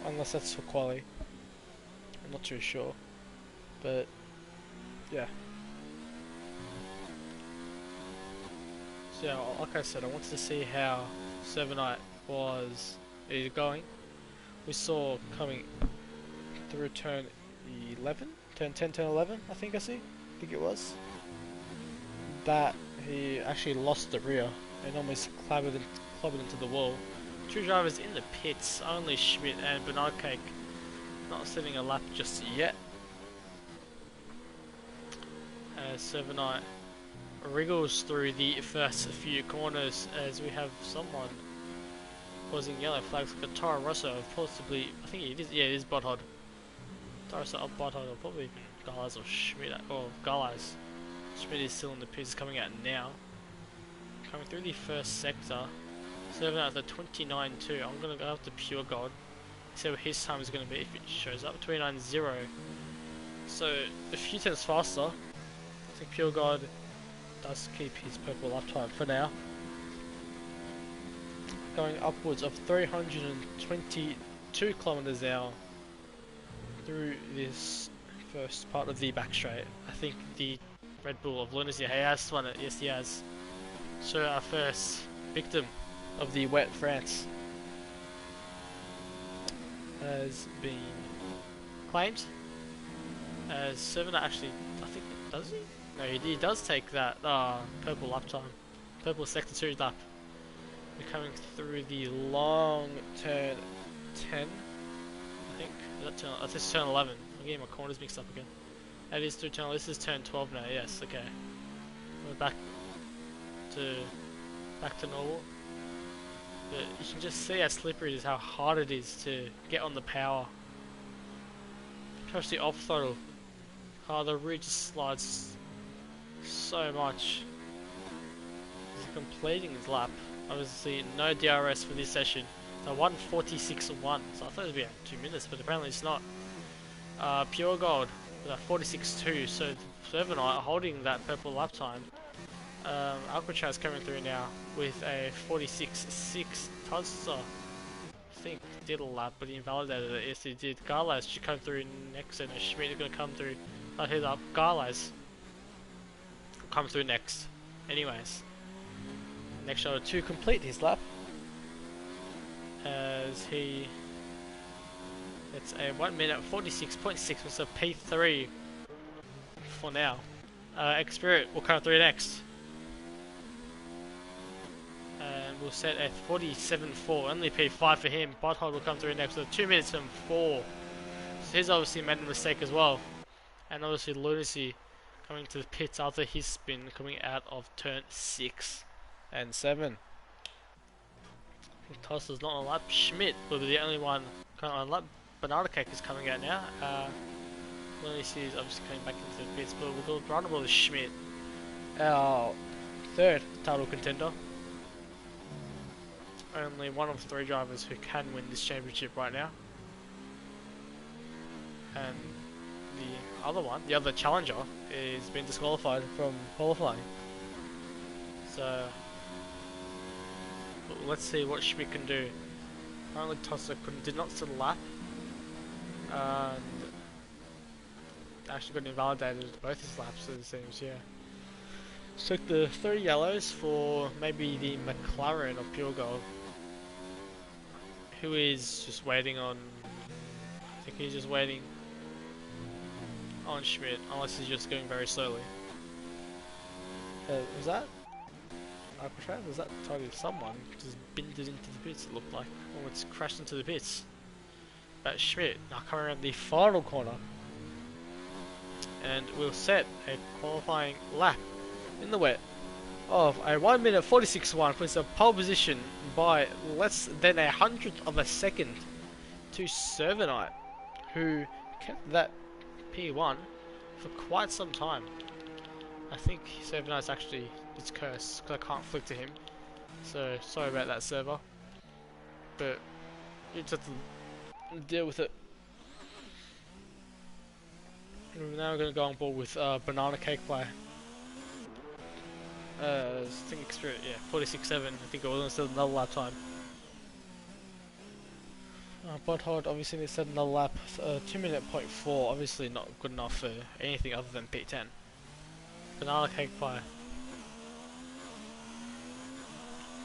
B: unless that's for quali. I'm not too sure, but yeah. So yeah, like I said, I wanted to see how Server Night is going. We saw coming through turn 11, turn 10, turn 11, I think it was, that he actually lost the rear and almost clobbered into the wall. Two drivers in the pits, only Schmidt and Bernard Cake not setting a lap just yet. As Server Night wriggles through the first few corners, as we have someone causing yellow flags like a Toro Rosso, possibly, I think it is, yeah, it is Botthod. Toro Rosso or Botthod, or probably even Garlas or Schmidt, or Garlas. Schmidt is still in the pits, coming out now. Coming through the first sector, serving out the 29.2. I'm going to go up to Pure Gold, see what his time is going to be if it shows up. 29.0. So a few tenths faster. I think Pure God does keep his purple lap time for now. Going upwards of 322 kilometers an hour through this first part of the back straight. I think the Red Bull of Lunacy has won it. Yes, he has. So our first victim of the wet France has been claimed. As Server actually, I think, does he? No, he does take that purple lap time, purple sector 2 lap. We're coming through the long turn 10, I think. Is that turn? This is turn 11. I'm getting my corners mixed up again. That is through turn. This is turn 12 now. Yes, okay. We're back to normal. But you can just see how slippery it is, how hard it is to get on the power. Especially off throttle. The rear just slides so much. He's completing his lap. Obviously, no DRS for this session. So 1:46.1. So I thought it would be 2 minutes, but apparently it's not. Pure Gold with a 46.2. So Server Night holding that purple lap time. Alcatraz coming through now with a 46.6. Todster, I think, did a lap, but he invalidated it. Yes, he did. Garlas should come through next, and Schmidt is going to come through. Hit up. Garlas come through next. Anyways, next show to complete his lap, as he it's a 1 minute 46.6 with a P3 for now. X-Spirit will come through next, and we'll set a 47.4, only P5 for him. Botthod will come through next with 2 minutes and 4. So he's obviously made a mistake as well. And obviously Lunacy coming to the pits after his spin, coming out of turn 6 and 7. I think Tosser's not on lap. Schmidt will be the only one on lap. Banana Cake is coming out now. Lunacy is obviously coming back into the pits, but we'll go runner with Schmidt, our third title contender. Only one of 3 drivers who can win this championship right now. And the other challenger, is been disqualified from qualifying. So let's see what Schmidt can do. Apparently Tosser did not set a lap, and actually got invalidated both his laps, it seems, yeah. So the 3 yellows for maybe the McLaren of Pure Gold, who is just waiting on, I think he's just waiting on Schmidt, unless he's just going very slowly. Was that Alcatraz? Was that totally someone just binned it into the pits, it looked like, or it's crashed into the pits? But Schmidt now coming around the final corner, and will set a qualifying lap in the wet of a 1 minute 46.1, puts a pole position by less than 100th of a second to Servanite, who kept that P1 for quite some time. I think Servanite's actually, it's cursed because I can't flick to him, so sorry about that, server, but you just have to deal with it. Now we're going to go on board with Banana Cake Play. I think experience, yeah, 46.7. I think it was still another lap time. Butthard obviously needs to set another lap. 2 minute point 4, obviously not good enough for anything other than P10. Banana Cake Pie.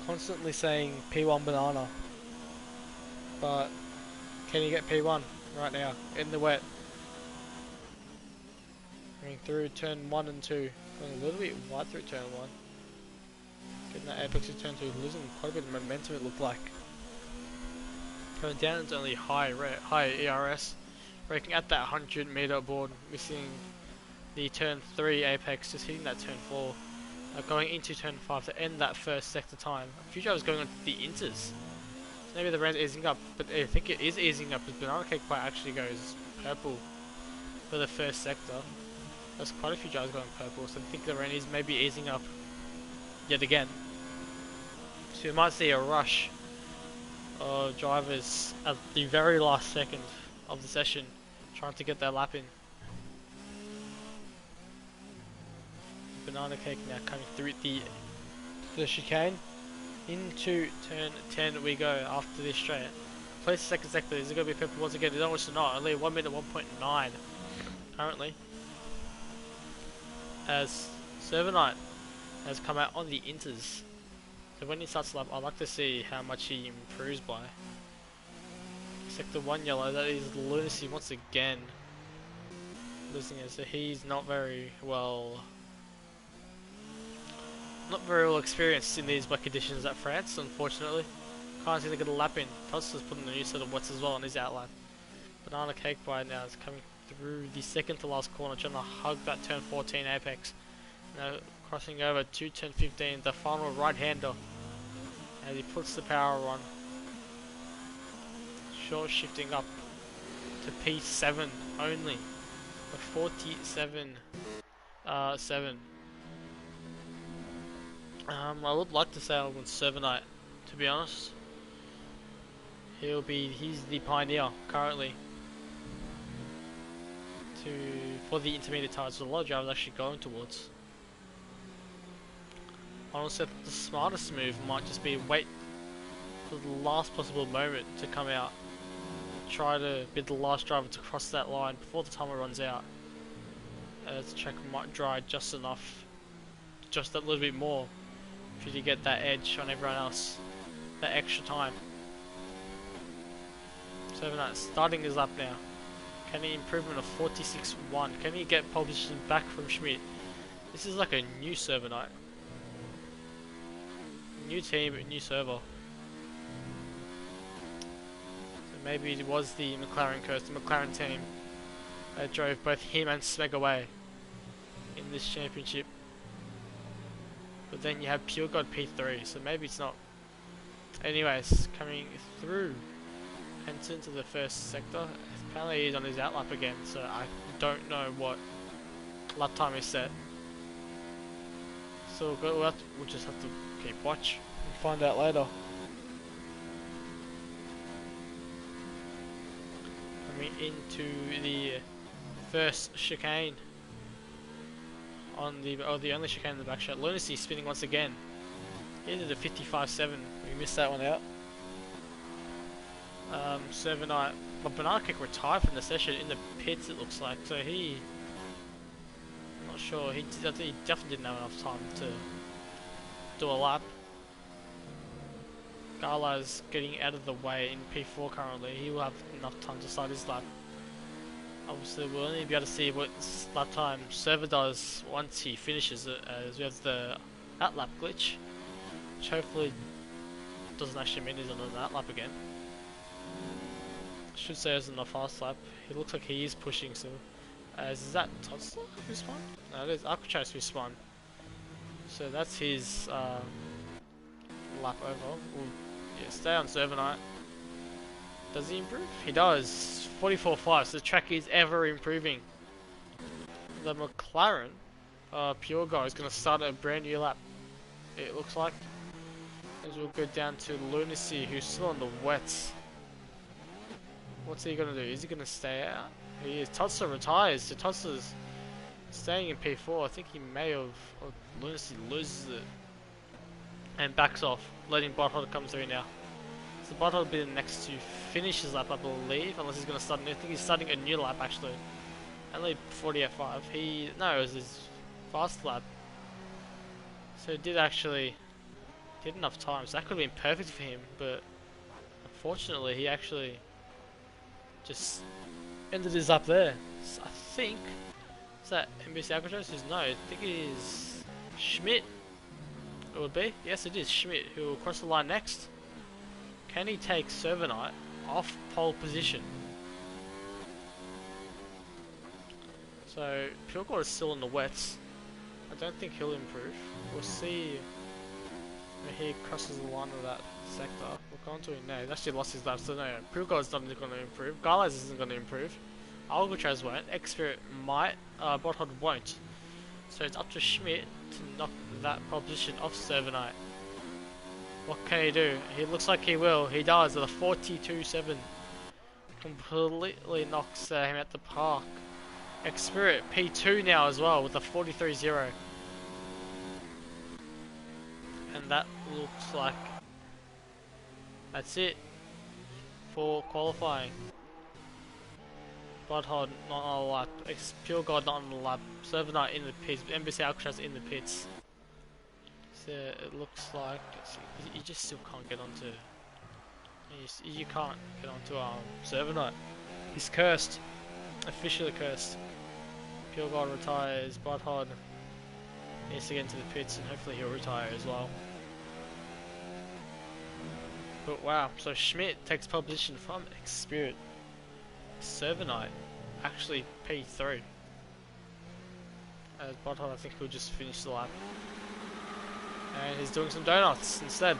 B: Constantly saying P1 banana. But can you get P1 right now in the wet? Going through turn 1 and 2. Going a little bit wide through turn 1. Getting that apex to turn 2, losing quite a bit of momentum it looked like. Going down into only high ERS. Breaking at that 100 meter board, missing the turn 3 apex, just hitting that turn 4. Going into turn 5 to end that first sector time. A few drivers going on to the inters. So maybe the rain's easing up, but I think it is easing up because Banana Cake Pie actually goes purple for the first sector. There's quite a few drivers going purple, so I think the rain is maybe easing up yet again. So you might see a rush of drivers at the very last second of the session trying to get their lap in. Banana Cake now coming through the chicane. Into turn 10 we go after this straight. Place the second sector. Is it going to be purple once again? No, it's not. Only 1 minute 1.9 currently. As Servanite has come out on the inters. So when he starts the lap, I'd like to see how much he improves by. Sector 1 yellow, that is Lunacy once again. Losing it, so he's not very well experienced in these wet conditions at France, unfortunately. Can't seem to get a lap in. Todd's putting a new set of wets as well on his outlap. Banana Cake Pie now is coming through the second to last corner, trying to hug that turn 14 apex. Now crossing over to turn 15, the final right-hander, as he puts the power on. Short shifting up to P7 only for 47.7. I would like to say I want Servanite, to be honest. He's the pioneer currently for the intermediate tires. So a lot of drivers actually going towards. Honestly, the smartest move might just be wait for the last possible moment to come out. Try to be the last driver to cross that line before the timer runs out. The track might dry just enough, just a little bit more, for you to get that edge on everyone else, that extra time. Servanite starting his lap now. Can he improvement of 46.1? Can he get pole position back from Schmidt? This is like a new Servanite. New team, new server. So maybe it was the McLaren curse, the McLaren team that drove both him and Smeg away in this championship. But then you have Pure God P3, so maybe it's not. Anyways, coming through and into the first sector. Apparently he's on his outlap again, so I don't know what lap time is set. So we'll just have to keep watch and find out later. Coming into the first chicane on the only chicane in the back shot. Lunacy spinning once again. He did a 55.7. We missed that one out. Servanite, but Banana Cake retired from the session in the pits, it looks like. So he not sure. He definitely didn't have enough time to do a lap. Gala's getting out of the way in P4 currently. He will have enough time to start his lap. Obviously, we'll only be able to see what lap time Server does once he finishes it, as we have the outlap glitch, which hopefully doesn't actually mean he's on an outlap again. Should say it's in the fast lap. He looks like he is pushing, so is that Totsla who spun? No, it is Alcatraz who spun. So that's his lap over. We'll, yeah, stay on Server Night. Does he improve? He does. 44.5, so the track is ever improving. The McLaren Pure Guy is going to start a brand new lap, it looks like. As we'll go down to Lunacy, who's still on the wets. What's he going to do? Is he going to stay out? He is. Totsla retires, so Totsla's staying in P4. I think he may have... Or Lunacy loses it and backs off, letting Botthod come through now. So Botthod will be the next to finish his lap, I believe, unless he's going to start. I think he's starting a new lap actually. Only 40.5. No, it was his fast lap. So he did actually get enough time. So that could have been perfect for him, but unfortunately he actually just ended his lap there. So I think is that NBC Alcatraz? No, I think it is Schmidt. It would be. Yes, it is Schmidt who will cross the line next. Can he take Server Night off pole position? So Pure Gold is still in the wets. I don't think he'll improve. We'll see when he crosses the line of that sector. We'll go on to it now. He's actually lost his lap, so no, Pure Gold's not going to improve. Garlaz isn't going to improve. Alcatraz won't. X-Spirit might. Botthod won't. So it's up to Schmidt to knock that proposition off Server Night. What can he do? He looks like he will. He does. At a 42.7. Completely knocks him at the park. X-Spirit P2 now as well with a 43.0. And that looks like that's it for qualifying. Botthod not on the lap. Pure God not on the lap. Server Night in the pits. NBC Alcatraz in the pits. So it looks like you just still can't get onto. You can't get onto Server Night. He's cursed. Officially cursed. Pure God retires. Botthod needs to get into the pits, and hopefully he'll retire as well. But wow, so Schmidt takes pole position from X-Spirit. Server Night actually P3. As Botthod, I think he'll just finish the lap. And he's doing some donuts instead.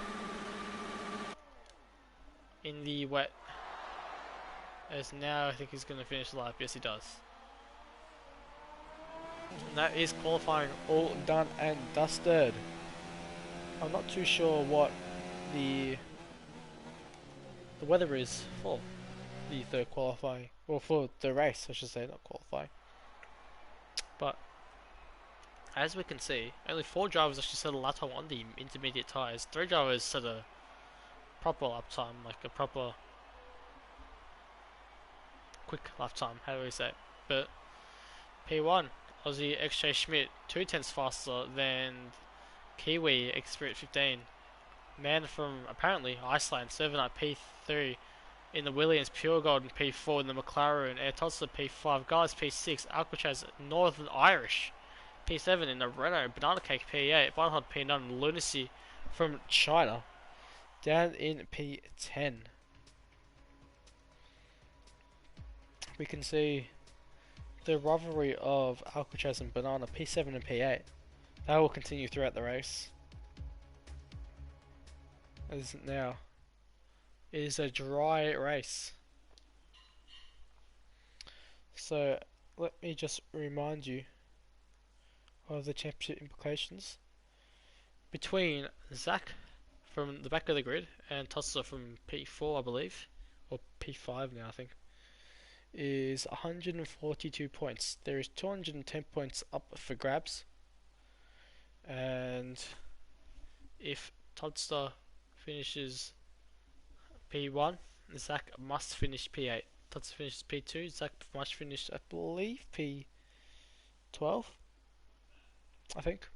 B: In the wet. As now I think he's going to finish the lap. Yes, he does. And that is qualifying all done and dusted. I'm not too sure what the weather is for the third qualifying, or for the race I should say, not qualifying. But as we can see, only 4 drivers actually set a lap time on the intermediate tyres. 3 drivers set a proper lap time, like a proper quick lap time, how do we say it? But P1, Aussie XJ Schmidt, 2/10 faster than Kiwi X-Spirit 15. Man from apparently Iceland, Server Night P3 in the Williams, Pure Gold in P4 in the McLaren, Air Totsla P5, Guys P6, Alcatraz Northern Irish P7 in the Renault, Banana Cake P8, Botthod P9, Lunacy from China down in P10. We can see the rivalry of Alcatraz and Banana P7 and P8. That will continue throughout the race. As now it is a dry race. So let me just remind you of the championship implications between Zach from the back of the grid and Totsla from P4 I believe, or P5 now I think, is 142 points. There is 210 points up for grabs, and if Totsla finishes P1, Zach must finish P8. Totsla finishes P2, Zach must finish I believe P12. I think.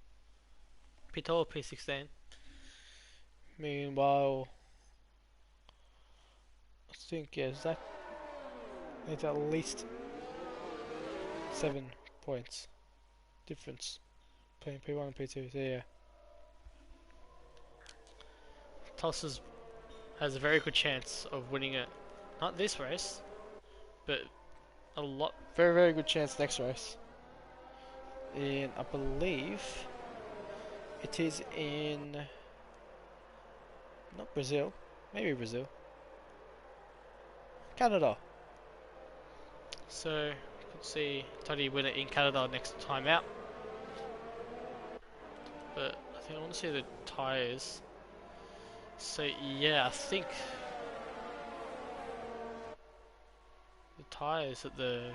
B: P12 or P16. Meanwhile, I think, yeah, Zach needs at least 7 points difference between P1 and P2. So yeah, Toss has a very good chance of winning it. Not this race, but a lot, very, very good chance next race. And I believe it is in, not Brazil, maybe Brazil, Canada. So you could see Toddy win it in Canada next time out. But I think I want to see the tyres. So yeah, I think the tyres that the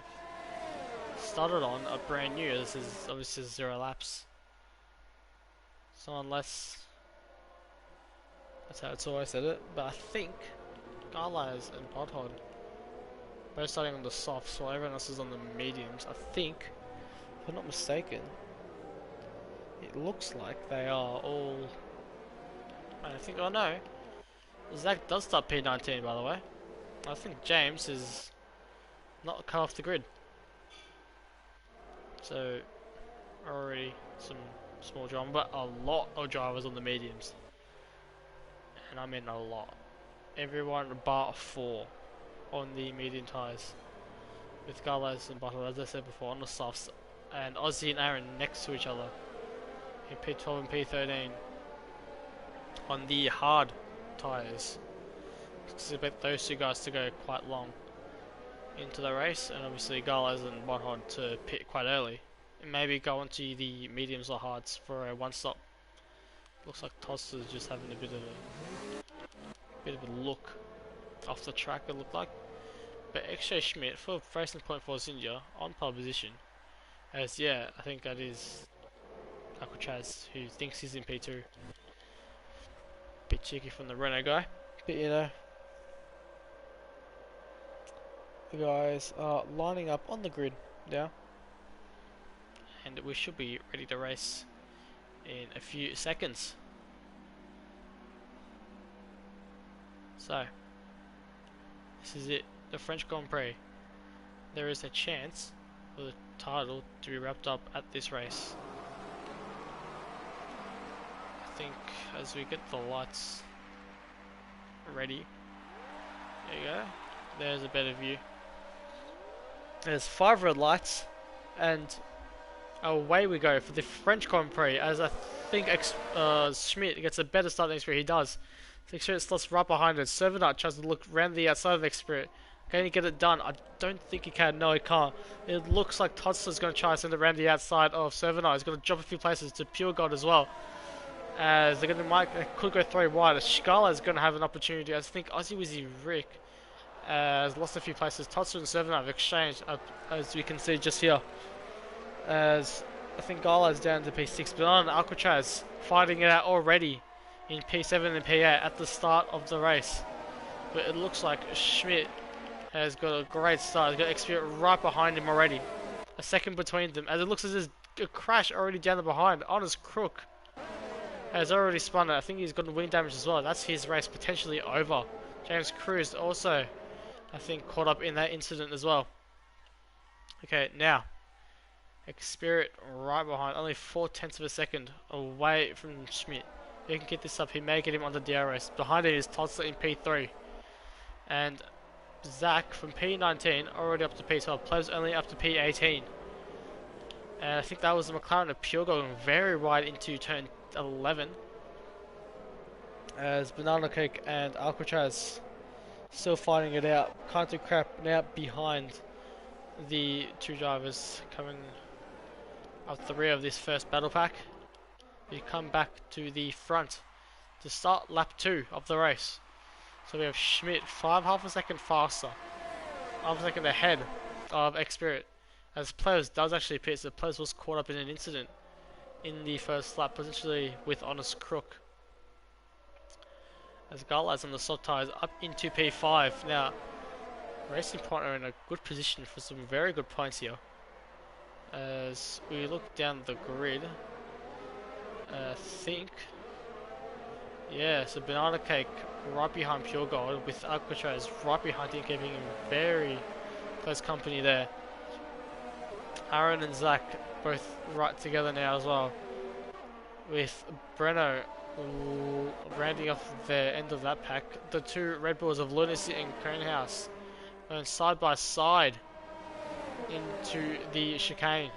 B: started on are brand new. This is obviously 0 laps. So unless that's how it's always said it, but I think Garlaz and Bodhod both starting on the softs while everyone else is on the mediums. I think, if I'm not mistaken, it looks like they are all. I think, oh no, Zach does start P19 by the way. I think James is not cut off the grid. So, already some small drama, but a lot of drivers on the mediums. And I mean a lot. Everyone bar 4 on the medium tyres. With Garlas and Butler, as I said before, on the softs. And Ozzy and Aaron next to each other in P12 and P13 on the hard tyres. Expect those two guys to go quite long into the race, and obviously Garlas and Butler to pit quite early. And maybe go onto the mediums or hards for a one stop. Looks like Toss is just having a bit of a look off the track, it looked like. But XJ Schmidt for Racing Point Force India on pole position. As yeah, I think that is Alcatraz who thinks he's in P2. Bit cheeky from the Renault guy. But you know, the guys are lining up on the grid now. And we should be ready to race in a few seconds. So, this is it, the French Grand Prix. There is a chance for the title to be wrapped up at this race. I think as we get the lights ready, there you go, there's a better view. There's 5 red lights, and away we go for the French Grand Prix, as I think Schmidt gets a better start than Experience. He does. Experience slots right behind it. Servanut tries to look around the outside of Experience. Can he get it done? I don't think he can. No, he can't. It looks like Toddster's going to try to send it around the outside of Servanut. He's going to drop a few places to Pure God as well. As they're going to could go 3 wide. Scala is going to have an opportunity. I think Aussie Wizzy Rick has lost a few places. Toddster and Servanut have exchanged, as we can see just here. As I think Gala is down to P6, but on Alcatraz fighting it out already in P7 and P8 at the start of the race. But it looks like Schmidt has got a great start. He's got Experience right behind him already. A second between them, as it looks as there's a crash already down the behind. Honest Crook has already spun it. I think he's got wind damage as well. That's his race potentially over. James Cruz also, I think, caught up in that incident as well. Okay, now Experience right behind, only 0.4 of a second away from Schmidt. If he can get this up, he may get him on the DRS. Behind him is Toddler in P3. And Zach from P19 already up to P12. Plebs only up to P18. And I think that was the McLaren of Pure going very wide into turn 11. As Banana Cake and Alcatraz still fighting it out. Can't do crap now behind the 2 drivers coming up the rear of this first battle pack. We come back to the front to start lap 2 of the race. So we have Schmidt half a second faster, half a second ahead of Experience. As Ples does actually pit, so Ples was caught up in an incident in the first lap, potentially with Honest Crook. As Garlas on the soft tyres up into P5. Now, Racing Point are in a good position for some very good points here. As we look down the grid, I think. Yeah, so Banana Cake right behind Pure Gold with Alcatraz right behind him, keeping him very close company there. Aaron and Zach both right together now as well, with Breno rounding off the end of that pack. The two Red Bulls of Lunacy and Crownhouse going side by side into the chicane.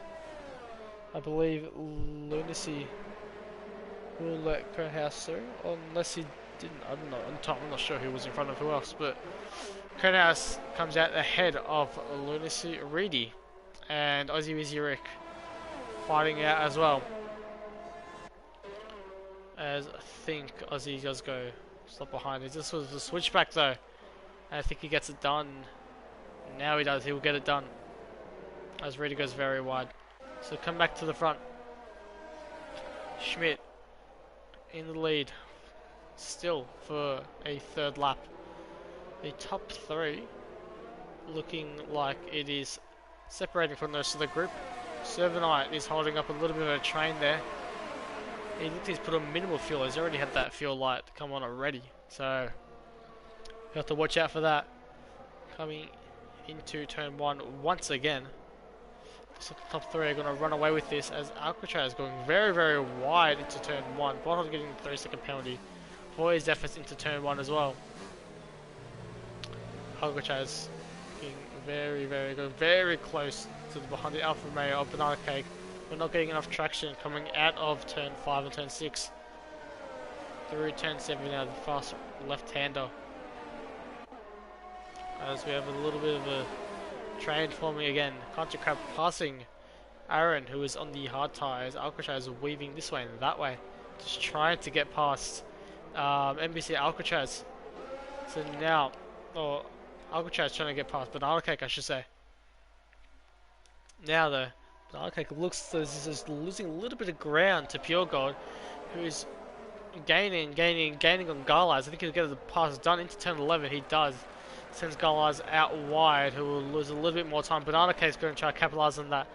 B: I believe Lunacy will let Crownhouse through, unless he didn't. I don't know. I'm not sure who was in front of who else, but Crownhouse comes out ahead of Lunacy, Reedy, and Aussie Wizzy Rick fighting out as well. As I think Aussie does go stop behind. This was the switchback though. I think he gets it done. Now he does. He will get it done. As Reedy goes very wide. So come back to the front. Schmidt in the lead. Still for a third lap. The top three looking like it is separating from the rest of the group. Servanite is holding up a little bit of a train there. He looks like he's put on minimal fuel. He's already had that fuel light come on already. So you have to watch out for that. Coming into turn one once again. Looks like the top three are going to run away with this as Alcatraz going very, very wide into turn one. Bottle getting the 3-second penalty for his efforts into turn one as well. Alcatraz being very close to the behind the Alpha Male of Banana Cake. We're not getting enough traction coming out of turn 5 and turn 6. Through turn 7 now, the fast left-hander. As we have a little bit of a train forming again. Country Crab passing Aaron, who is on the hard tyres. Alcatraz weaving this way and that way. Just trying to get past NBC Alcatraz. So now, Alcatraz trying to get past Banana Cake, I should say. Now though, Banana Cake looks like he's losing a little bit of ground to Pure Gold, who is gaining on Garlize. I think he'll get the pass done into turn 11. He does. Sends Garlize out wide, who will lose a little bit more time. Banana Cake's going to try to capitalise on that.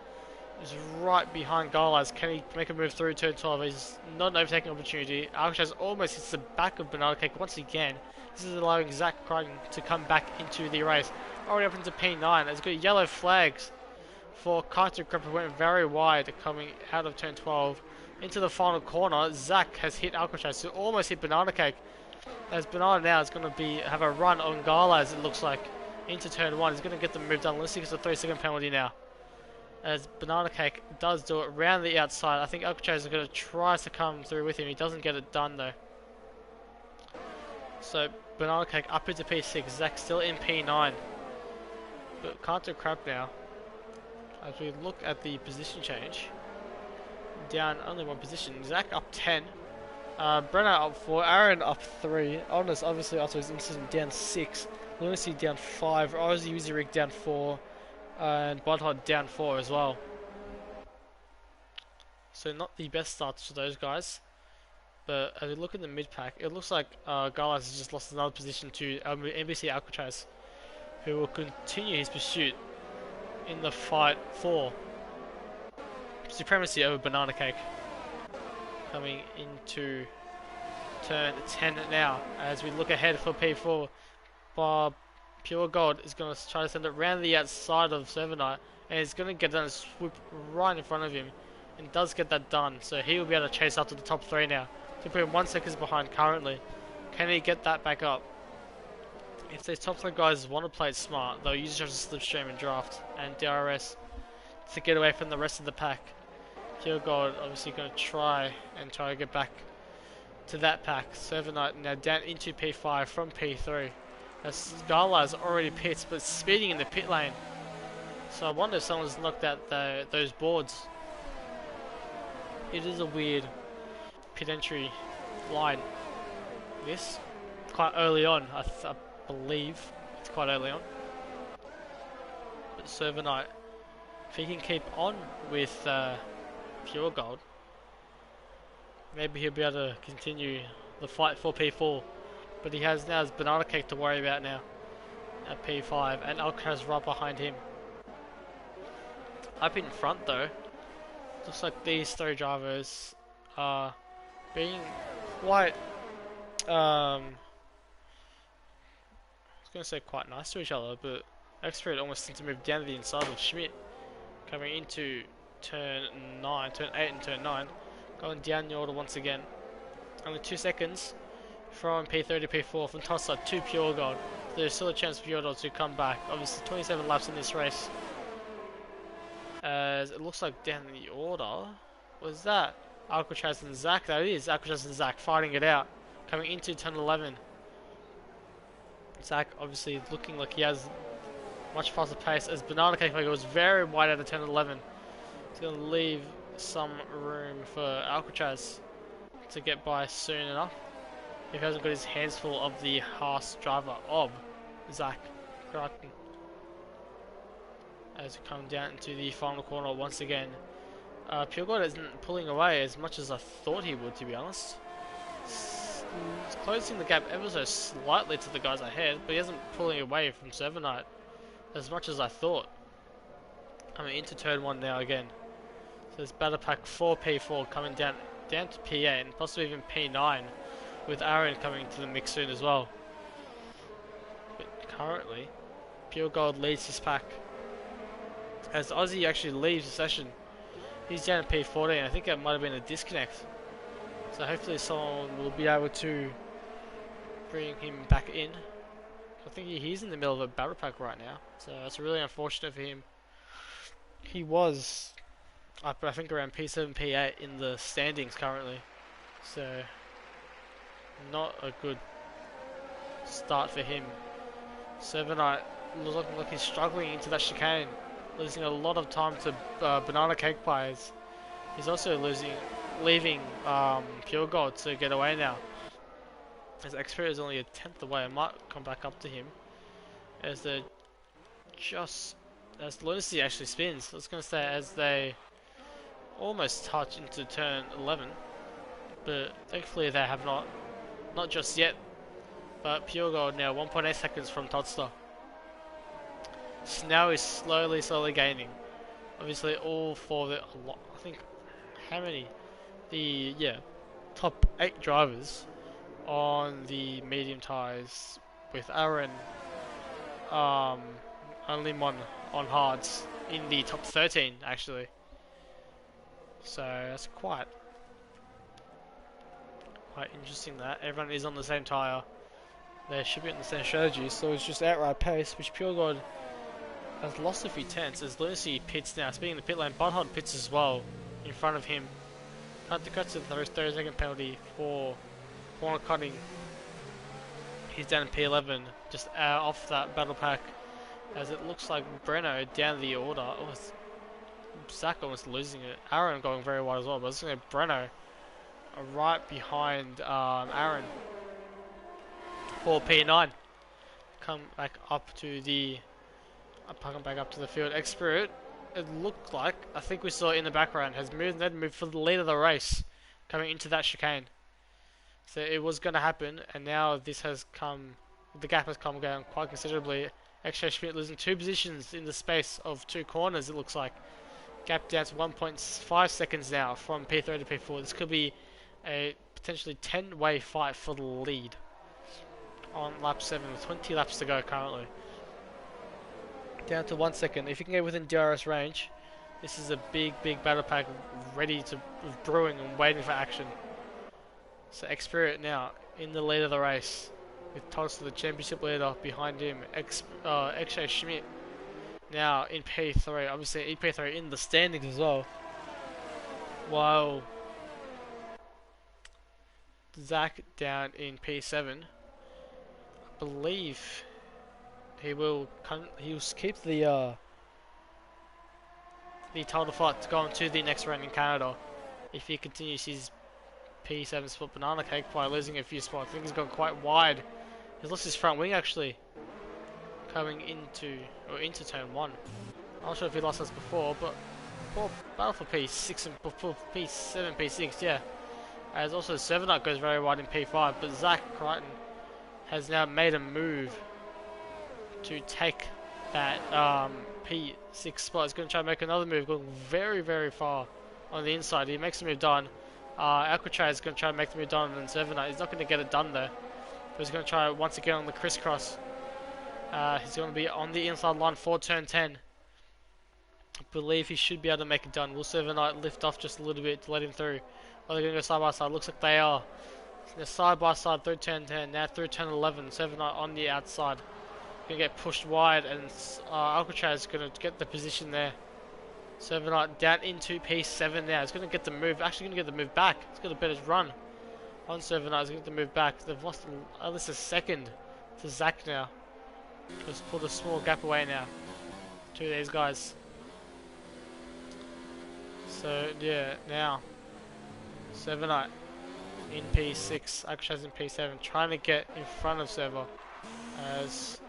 B: He's right behind Garlize. Can he make a move through turn 12? He's not an overtaking opportunity. Alcatraz almost hits the back of Banana Cake once again. This is allowing Zach Crichton to come back into the race. Already up into P9. There's got yellow flags for Carter Grip, who went very wide coming out of turn 12 into the final corner. Zach has hit Alcatraz, who almost hit Banana Cake. As Banana now is going to have a run on Garlize, it looks like, into turn 1. He's going to get the move done unless he gets a 3-second penalty now. As Banana Cake does do it round the outside. I think Alcatraz is going to try to come through with him. He doesn't get it done though. So Banana Cake up into P6. Zach still in P9. But can't do crap now. As we look at the position change. Down only one position. Zach up 10. Brenner up 4. Aaron up 3. Honest obviously after his incident down 6. Lunacy down 5. Aussie Wizzy Rig down 4. And Budhod down 4 as well. So not the best starts for those guys. But as we look in the mid-pack, it looks like Garlize has just lost another position to NBC Alcatraz, who will continue his pursuit in the fight for supremacy over Banana Cake. Coming into turn 10 now, as we look ahead for P4. Pure Gold is going to try to send it round the outside of Servanite, and he's going to get done and swoop right in front of him, and does get that done, so he will be able to chase after the top 3 now. To put him 1 second behind currently. Can he get that back up? If these top 3 guys want to play it smart, they'll use just a slipstream and draft and DRS to get away from the rest of the pack. Pure Gold obviously going to try to get back to that pack. Servanite now down into P5 from P3. As Garlize already pits, but speeding in the pit lane. So I wonder if someone's knocked out those boards. It is a weird pit entry line. This quite early on, I believe it's quite early on. But Servanite, if he can keep on with Pure Gold, maybe he'll be able to continue the fight for P4. But he has now his Banana Cake to worry about now at P5, and Alcatraz right behind him. Up in front though, looks like these 3 drivers are being quite, I was going to say quite nice to each other, but Expert almost seemed to move down to the inside of Schmidt, coming into turn 8 and turn 9, going down the order once again. Only 2 seconds from P3 to P4 from Tossa to Pure Gold. There's still a chance for Pure Gold to come back. Obviously 27 laps in this race. As it looks like down the order, was that Alcatraz and Zach? That is Alcatraz and Zach fighting it out, coming into turn 11. Zach obviously looking like he has much faster pace, as Banana Cake Maker was very wide out of turn 11. It's going to leave some room for Alcatraz to get by soon enough, if he hasn't got his hands full of the Haas driver of Zach Crichton. As we come down into the final corner once again. Pure Gold isn't pulling away as much as I thought he would, to be honest. He's closing the gap ever so slightly to the guys ahead, but he isn't pulling away from Servanite as much as I thought. Coming into turn 1 now again. So there's Battle Pack 4P4 coming down to P8 and possibly even P9, with Aaron coming to the mix soon as well. But currently, Pure Gold leads his pack, as Aussie actually leaves the session. He's down at P14. I think that might have been a disconnect. So hopefully someone will be able to bring him back in. I think he's in the middle of a battle pack right now, so that's really unfortunate for him. He was up, I think, around P7, P8 in the standings currently. So not a good start for him. Servanite looking like he's struggling into that chicane, losing a lot of time to Banana Cake Pies. He's also leaving Pure Gold to get away now. His Xperia is only a 10th away. I might come back up to him as the Lunacy actually spins. I was going to say as they almost touch into turn 11, but thankfully they have not just yet. But Pure Gold now 1.8 seconds from Todster. Snow is slowly gaining. Obviously, all for the I think how many? The top 8 drivers on the medium tyres, with Aaron only one on hards in the top 13 actually. So that's quite interesting that everyone is on the same tyre. They should be on the same strategy, so it's just outright pace, which Pure Gold has lost a few tenths as Lunacy pits now. Speaking of the pit lane, Butthard pits as well in front of him. Can't cut to the 30-second penalty for corner cutting. He's down in P11, just off that battle pack, as it looks like Breno down the order. Oh, Zach almost losing it. Aaron going very wide as well, but it's going to Breno right behind Aaron for P9. Come back up to the field. X-Spirit, it looked like, I think we saw it in the background, has moved for the lead of the race coming into that chicane. So it was going to happen, and now this has come, the gap has come down quite considerably. XJ Schmidt losing 2 positions in the space of 2 corners, it looks like. Gap down to 1.5 seconds now from P3 to P4. This could be a potentially 10-way fight for the lead on lap 7 with 20 laps to go currently. Down to 1 second. If you can get within DRS range, this is a big battle pack ready to brewing and waiting for action. So X-Spirit now in the lead of the race, with Tulsa the championship leader behind him. XJ Schmidt now in P3, obviously in P3 in the standings as well, while Zach down in P7. I believe he will keep the title fight to go on to the next round in Canada if he continues his P7 spot. Banana Cake by losing a few spots. I think he's gone quite wide. He's lost his front wing actually, coming into turn 1. I'm not sure if he lost this before, but poor battle for P6 and for P7, P6, yeah. As also Servanite goes very wide in P5, but Zach Crichton has now made a move to take that P6 spot. He's going to try to make another move, going very far on the inside. He makes a move down,
A: Alcatraz is going to try to make the move done on 7. He's not going to get it done though. But he's going to try once again on the crisscross. He's going to be on the inside line for turn 10. I believe he should be able to make it done. Will 7 lift off just a little bit to let him through? Are they going to go side by side? Looks like they are. They're side by side through turn 10. Now through turn 11. 7 on the outside. Going to get pushed wide, and Alcatraz is going to get the position there. 7 down into P7 now. He's going to get the move. Actually, going to get the move back. He's going to bet his run on 7. He's going to get the move back. They've lost at least a second to Zach now. Just pulled a small gap away now to these guys. So yeah, now 7 in P6, Alcatraz in P7, trying to get in front of Server as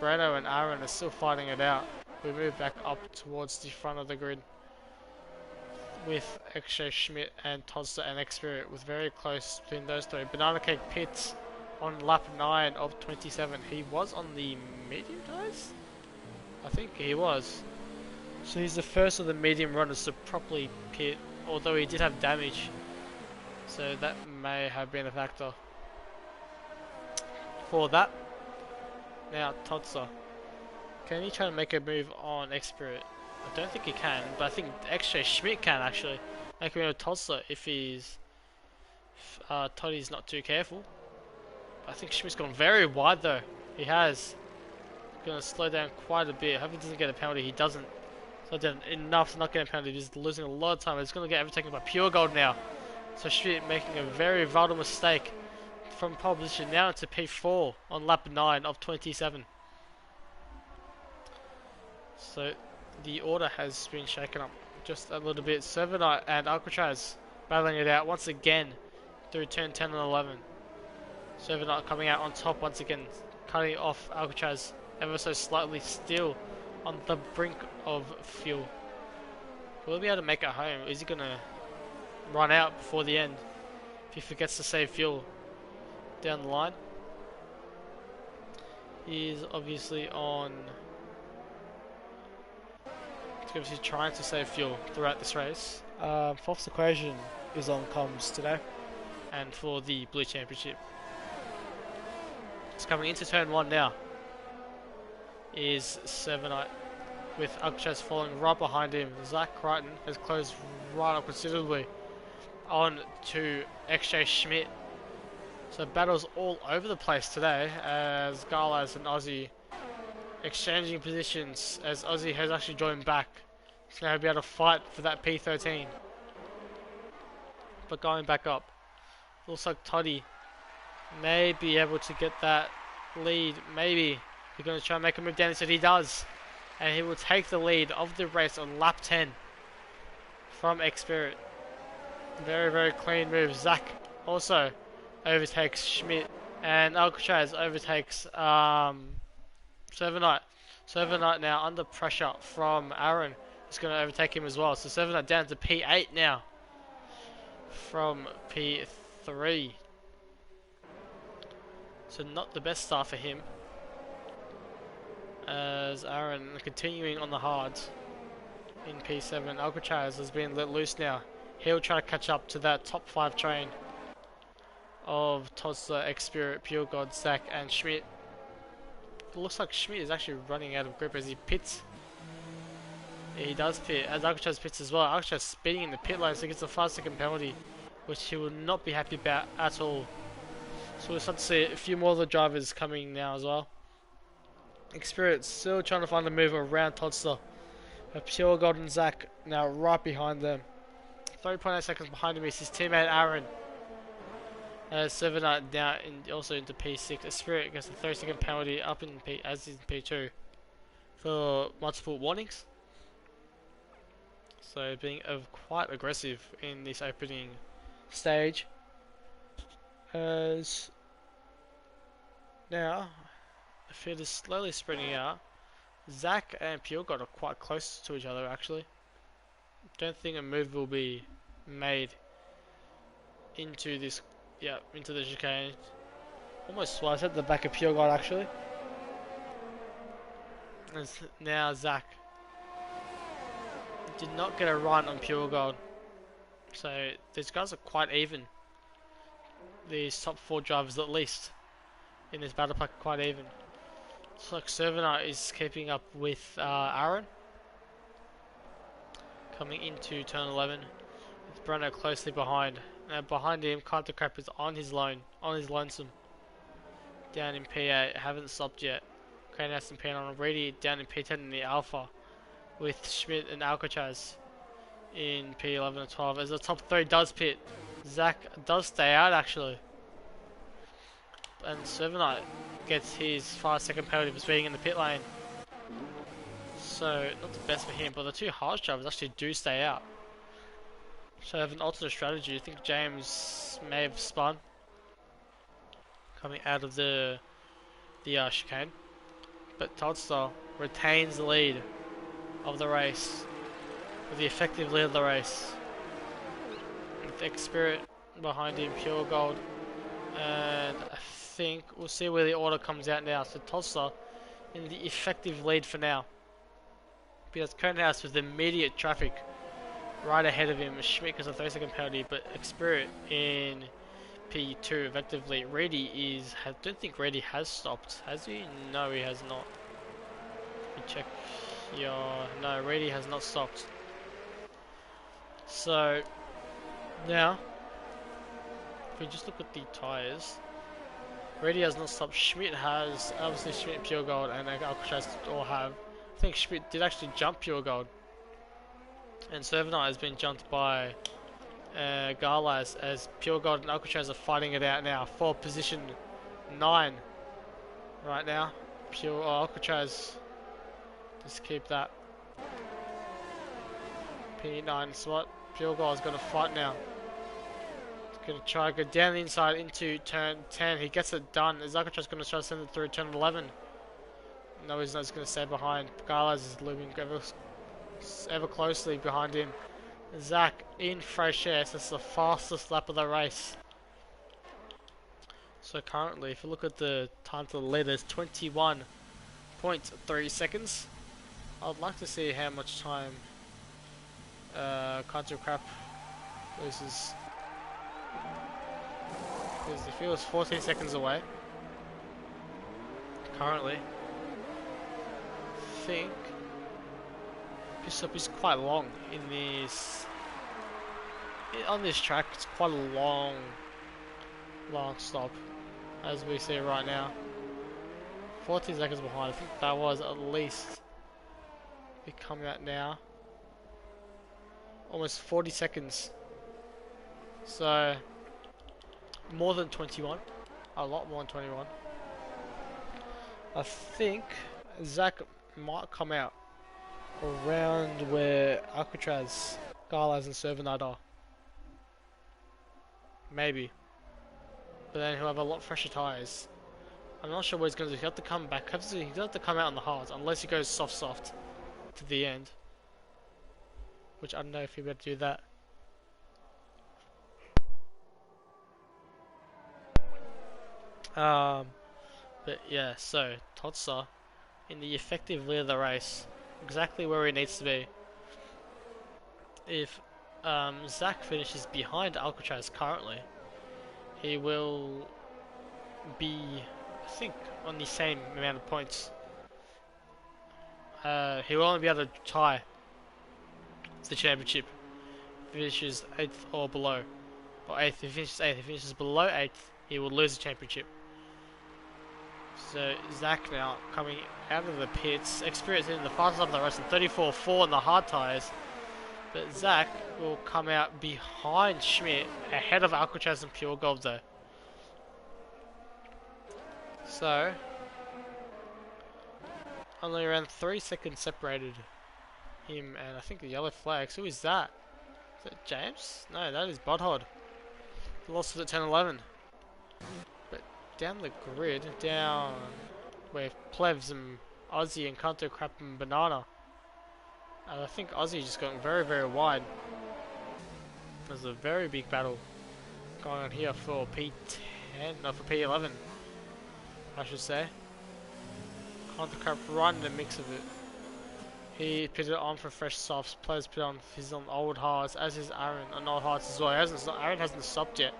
A: Breno and Aaron are still fighting it out. We move back up towards the front of the grid with XJ Schmidt and Todster and X-Spirit, with very close between those three. Banana Cake Pitts on lap 9 of 27. He was on the medium guys? I think he was. So he's the first of the medium runners to properly pit, although he did have damage. So that may have been a factor for that. Now Todster. Can he try to make a move on X-Spirit? I don't think he can, but I think XJ Schmidt can actually make a move on Todster if he's Toddy's not too careful. I think Schmidt's gone very wide though. He has. Gonna slow down quite a bit. I hope he doesn't get a penalty. He doesn't. Slow down enough to not get a penalty. He's losing a lot of time. He's gonna get overtaken by Pure Gold now. So Schmidt making a very vital mistake from pole position now into P4 on lap 9 of 27. So the order has been shaken up just a little bit. 7 and Alcatraz battling it out once again through turn 10 and 11. 7 coming out on top once again, cutting off Alcatraz ever so slightly, still on the brink of fuel. Will he be able to make it home? Is he going to run out before the end if he forgets to save fuel down the line? He's obviously trying to save fuel throughout this race. Fourth equation is on comms today, and for the Blue Championship. It's coming into turn 1 now. Is 7 with Alcatraz following right behind him. Zach Crichton has closed right up considerably on to XJ Schmidt. So battles all over the place today as Garlaz and Aussie exchanging positions as Aussie has actually joined back. So now he'll be able to fight for that P13. But going back up, looks like Toddy may be able to get that lead. Maybe he's going to try and make a move down. He said he does. And he will take the lead of the race on lap 10 from X-Spirit. Very, very clean move. Zach also overtakes Schmidt. And Alcatraz overtakes 7 Night now under pressure from Aaron. He's going to overtake him as well. So 7 Night down to P8 now from P3. So not the best start for him. As Aaron continuing on the hards in P7. Alcatraz has been let loose now. He'll try to catch up to that top 5 train of Todster, X-Spirit, Pure God, Zach and Schmidt. It looks like Schmidt is actually running out of grip as he pits. He does pit, as Alcatraz pits as well. Alcatraz speeding in the pit lane, so he gets a 5-second penalty, which he will not be happy about at all. So we'll start to see a few more of the drivers coming now as well. X-Spirit still trying to find a move around Todster. Pure God and Zach now right behind them. 3.8 seconds behind him is his teammate Aaron. 7 now also into P6. X-Spirit gets a 30-second penalty up in as in P2 for multiple warnings. So being quite aggressive in this opening stage. As now the field is slowly spreading out. Zach and Pure God are quite close to each other actually. Don't think a move will be made into this, into the chicane. Almost twice at the back of Pure God actually. And now Zach did not get a run on Pure Gold.
B: So these guys are quite even. These top 4 drivers at least in this battle pack are quite even. So like Servana is keeping up with Aaron coming into turn 11. With Bruno closely behind. Now behind him, Carter Crap is on his lonesome. Down in P8, haven't stopped yet. Crane and P9 already down in P10 in the Alpha with Schmidt and Alcatraz in P11 and 12 as the top 3 does pit. Zach does stay out actually. And Servanite gets his 5-second penalty for speeding in the pit lane. So, not the best for him, but the 2 harsh drivers actually do stay out. So I have an alternate strategy. I think James may have spun coming out of the chicane. But Todster retains the lead of the race, with the effective lead of the race. With X-Spirit behind him, Pure Gold, and I think we'll see where the order comes out now. So Todster in the effective lead for now. Because Conehouse with immediate traffic right ahead of him. Schmidt has a 30-second penalty, but X-Spirit in P2 effectively. Reedy is, I don't think Reedy has stopped. Has he? No, he has not. Let me check here. No, Reedy has not stopped. So, now, if we just look at the tyres, Reedy has not stopped. Schmidt has, obviously Schmidt, Pure Gold, and Alcatraz all have. I think Schmidt did actually jump Pure Gold. And Servanite has been jumped by Garlas as Pure Gold and Alcatraz are fighting it out now for position 9 right now. Alcatraz, just keep that P9 slot. Pure Gold's got to fight now. He's going to try to go down the inside into turn 10. He gets it done. Is Alcatraz going to try to send it through turn 11? No, he's not. He's going to stay behind. Garlas is looming ever closely behind him. Zach in fresh air, so it's the fastest lap of the race. So currently, if you look at the time to the lead, there's 21.3 seconds. I'd like to see how much time Country Crap loses. Because if he was 14 seconds away, currently, I think this stop is quite long in this. On this track, it's quite a long stop, as we see right now. 14 seconds behind. I think that was at least. Be coming out now. Almost 40 seconds. So more than 21. A lot more than 21. I think Zach might come out around where Alcatraz, Garlas and Servanite are. Maybe. But then he'll have a lot fresher tyres. I'm not sure what he's going to do. He'll have to come back. He doesn't have to come out on the hards unless he goes soft to the end. Which I don't know if he'll be able to do that. But yeah, so Todster in the effective lead of the race, exactly where he needs to be. If Zach finishes behind Alcatraz currently, he will be, I think, on the same amount of points. He will only be able to tie the championship if he finishes 8th or below. Or 8th, if he finishes 8th, if he finishes below 8th, he will lose the championship. So Zach now coming out of the pits, experiencing the fastest lap of the race in 34.4 on the hard tyres. But Zach will come out behind Schmidt, ahead of Alcatraz and Pure Gold though. So, only around 3 seconds separated him and I think the yellow flags. Who is that? Is that James? No, that is Budhod. Lost it at 10-11. But down the grid, down where Plevs and Aussie and Kanto Crap and Banana. I think Aussie just going very, very wide. There's a very big battle going on here for P10, no, for P11, I should say. Kanto Crap right in the mix of it. He pitted on for fresh softs. Players put on his on old hards, as is Aaron on old hards as well. Aaron hasn't stopped yet,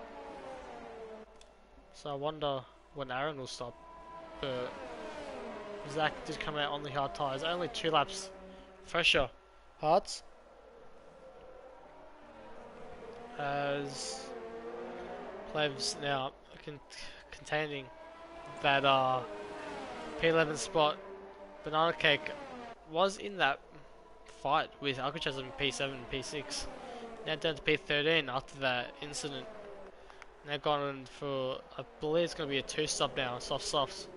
B: so I wonder when Aaron will stop. But Zach did come out on the hard tyres. Only 2 laps fresher hards, as Plevs now containing that P11 spot. Banana Cake was in that fight with Alcatraz in P7 and P6. Now down to P13 after that incident. Now gone for, I believe it's going to be a 2-stop now, soft.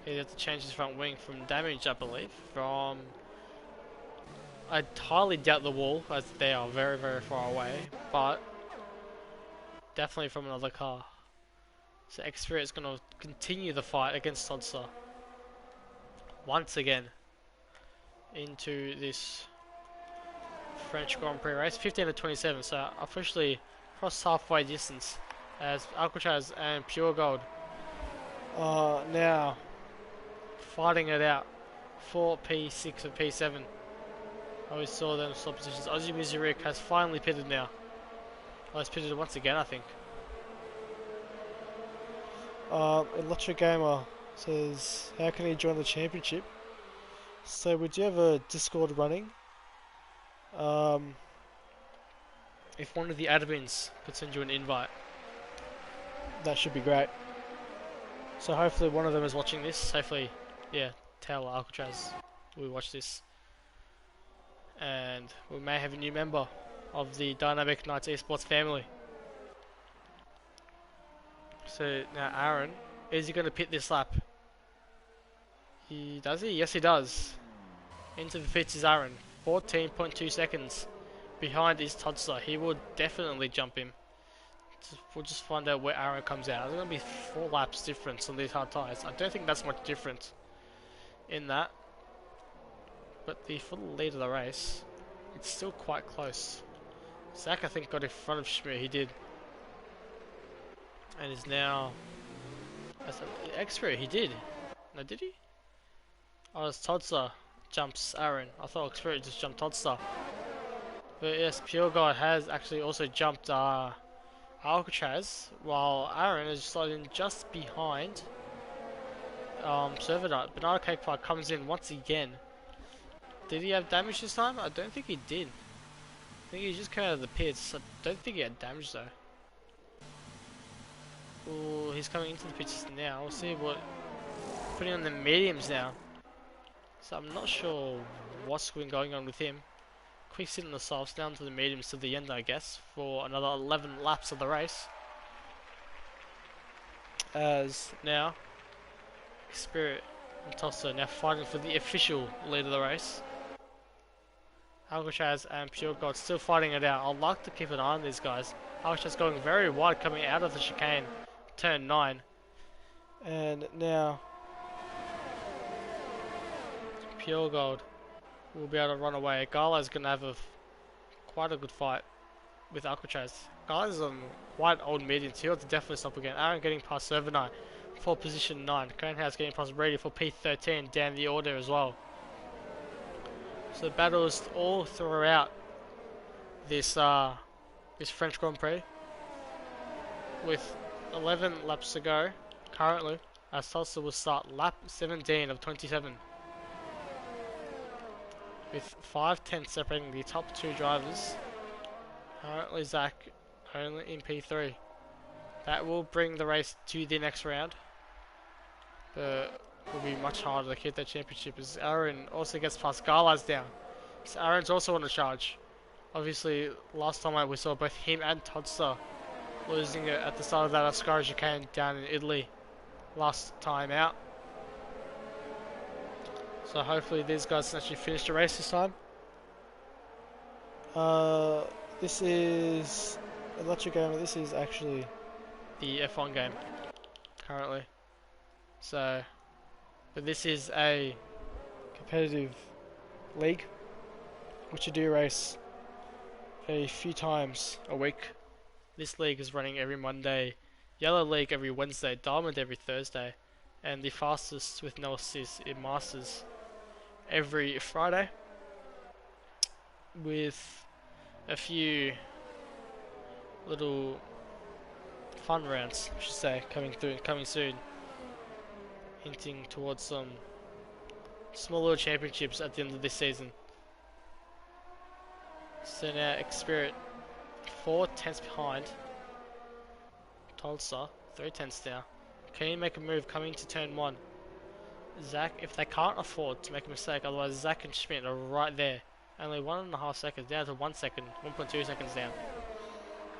B: He had to change his front wing from damage, I believe, from... I highly doubt the wall, as they are very, very far away, but definitely from another car. So Xperia is going to continue the fight against Todster once again into this French Grand Prix race. 15 to 27, so officially crossed halfway distance, as Alcatraz and Pure Gold are now fighting it out for P6 and P7. I always saw them swap positions. Aussie Mizurik has finally pitted now. Oh, he's pitted once again, I think. Electric Gamer says, how can he join the championship? So we do have a Discord running. If one of the admins could send you an invite, that should be great. So hopefully one of them is watching this. Hopefully, yeah, tell Alcatraz we watch this. And we may have a new member of the Dynamic Knights Esports family. So now Aaron, is he going to pit this lap? Does he? Yes he does. Into the pits is Aaron. 14.2 seconds behind is Todster. He will definitely jump him. We'll just find out where Aaron comes out. There's going to be 4 laps difference on these hard tyres. I don't think that's much different in that. But for the lead of the race, it's still quite close. Zach, I think, got in front of Schmidt. He did. And is now... Xperia, he did. No, did he? Oh, it's Todster jumps Aaron. I thought Xperia just jumped Todster. But yes, Pure God has actually also jumped Alcatraz, while Aaron is sliding just behind Server Knight. Banana Cake Park comes in once again. Did he have damage this time? I don't think he did. I think he just came out of the pits. I don't think he had damage though. Ooh, he's coming into the pits now. We'll see what... Putting on the mediums now. So I'm not sure what's been going on with him. Quick sit in the softs, down to the mediums to the end I guess, for another 11 laps of the race. As now, Spirit and Tossa now fighting for the official lead of the race. Alcatraz and Pure God still fighting it out. I'd like to keep an eye on these guys. Alcatraz going very wide coming out of the chicane, turn 9. And now, Pure Gold will be able to run away. Gala's going to have quite a good fight with Alcatraz. Gala's on quite old mediums. He'll have to definitely stop again. Aaron getting past Server Knight for position 9. Conehouse getting past Brady for P13 down the order as well. So battles all throughout this this French Grand Prix, with 11 laps to go currently, as Tulsa will start lap 17 of 27, with 5 tenths separating the top 2 drivers. Currently Zach only in P3. That will bring the race to the next round, but will be much harder to keep that championship, as Aaron also gets past Garlaz down. So Aaron's also on the charge. Obviously, last time we saw both him and Todster losing it at the start of that Ascari chicane down in Italy last time out. So hopefully these guys can actually finish the race this time. This is Electric Gamer. This is actually the F1 game currently. So, but this is a competitive league which you do race a few times a week. This league is running every Monday, Yellow League every Wednesday, Diamond every Thursday, and the fastest with no assists in Masters every Friday. with a few little fun rounds, I should say, coming soon, hinting towards some small little championships at the end of this season. So now Xspirit 4 tenths behind Tulsa, 3 tenths now. Can he make a move coming to turn 1? Zach, if they can't afford to make a mistake, otherwise Zach and Schmidt are right there. Only 1.5 seconds, down to 1 second, 1.2 seconds down.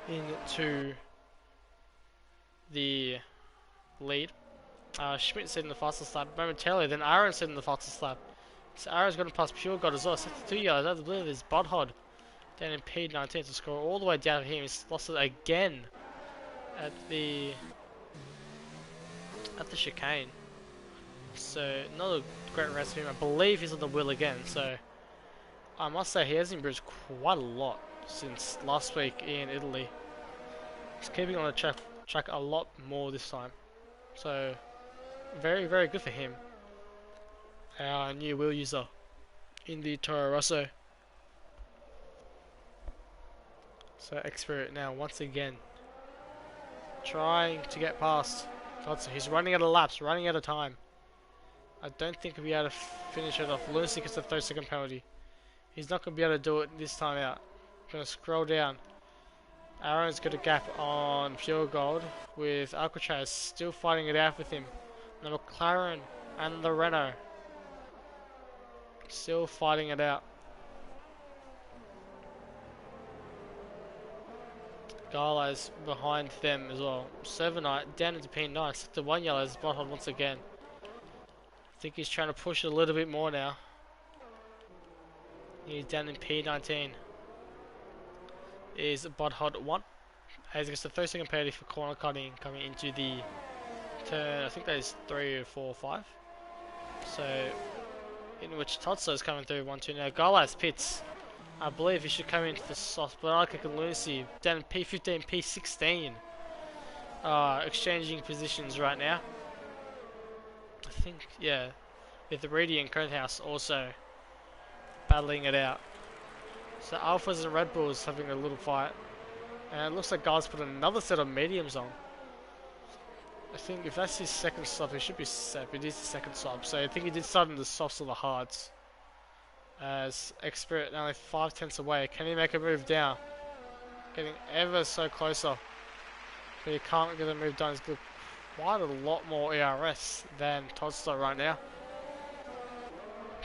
B: Into the lead. Schmidt sitting in the fastest lap momentarily, then Aaron sitting in the fastest lap. So Aaron's going to pass Pure God as well. 62 yards, I believe there's Budhod down in P19 to score all the way down to him. He's lost it again at the chicane. So another great race for him. I believe he's on the wheel again. So I must say he has improved quite a lot since last week in Italy. He's keeping on the track a lot more this time. So very, very good for him. Our new wheel user in the Toro Rosso. So Xspirit now once again trying to get past Godson. He's running out of laps, running out of time. I don't think he'll be able to finish it off. Lunacy gets the 30-second penalty. He's not going to be able to do it this time out. Going to scroll down. Aaron's got a gap on Pure Gold with Alcatraz still fighting it out with him. The McLaren and the Renault still fighting it out. Gala's behind them as well. Servanite down into P9, sector 1 yellow as Botthod once again. I think he's trying to push it a little bit more now. He's down in P19. Is Budhod 1. As gets the 30-second penalty for corner cutting coming into the turn, I think that is 3 or 4 or 5. So, in which Totso is coming through 1-2 now. Garlas pits. I believe he should come into the soft, but I can Lunacy down in P15, P16. Exchanging positions right now. I think, yeah, with the Reedy and Conehouse also battling it out. So Alphas and Red Bulls having a little fight. And it looks like Garlas put another set of mediums on. I think if that's his second stop, he should be set. It is the second stop, so I think he did start in the softs or the hards. As Xspirit now only 5 tenths away. Can he make a move down? Getting ever so closer. But he can't get a move done. He's got quite a lot more ERS than Toddster right now.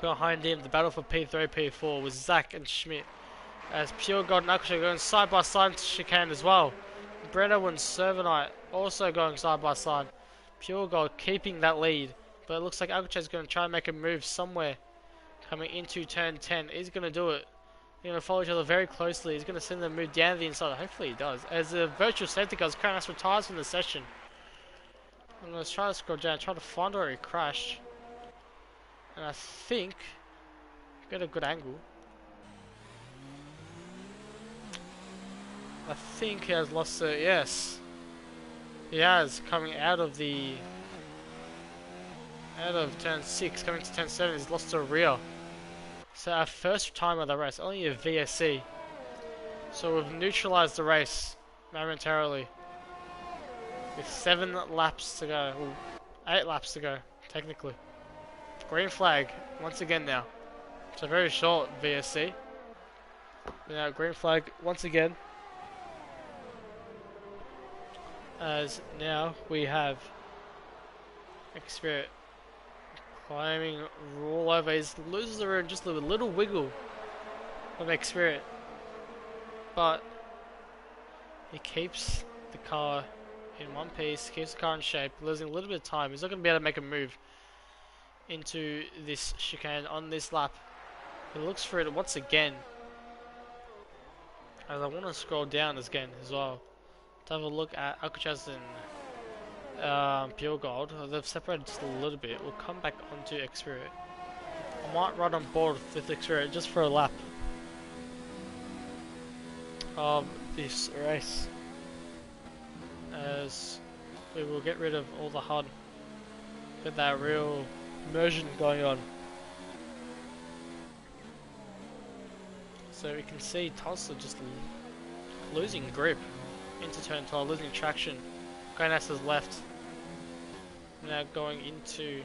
B: Behind him, the battle for P3, P4 was Zach and Schmidt. As Pure God and Akusha going side by side into chicane as well. Brenner and Servanite also going side by side. Pure God keeping that lead. But it looks like Akusha is going to try and make a move somewhere. Coming into turn 10. He's going to do it. They're going to follow each other very closely. He's going to send them move down the inside. Hopefully he does. As the virtual safety car, Kronos retires from the session. I'm going to try to scroll down, try to find where he crashed. And I think get a good angle. I think he has lost it. Yes, he has, coming out of turn 6, coming to turn 7. He's lost to rear. So our first time of the race, only a VSC. So we've neutralized the race momentarily with 7 laps to go. Ooh, 8 laps to go, technically. Green flag once again now. It's a very short VSC. Now green flag once again. As now we have Xspirit climbing all over. He loses the road just a little wiggle of Xspirit. But he keeps the car in one piece, keeps the car in shape, losing a little bit of time. He's not going to be able to make a move into this chicane on this lap. He looks for it once again. As I want to scroll down again as well to have a look at Alcatraz and Pure Gold. They've separated just a little bit. We'll come back onto Xspirit. I might ride on board with Xspirit just for a lap of this race, as we will get rid of all the HUD, get that real immersion going on. So we can see Tulsa just losing grip into turn 12, losing traction. Going to his left. Now going into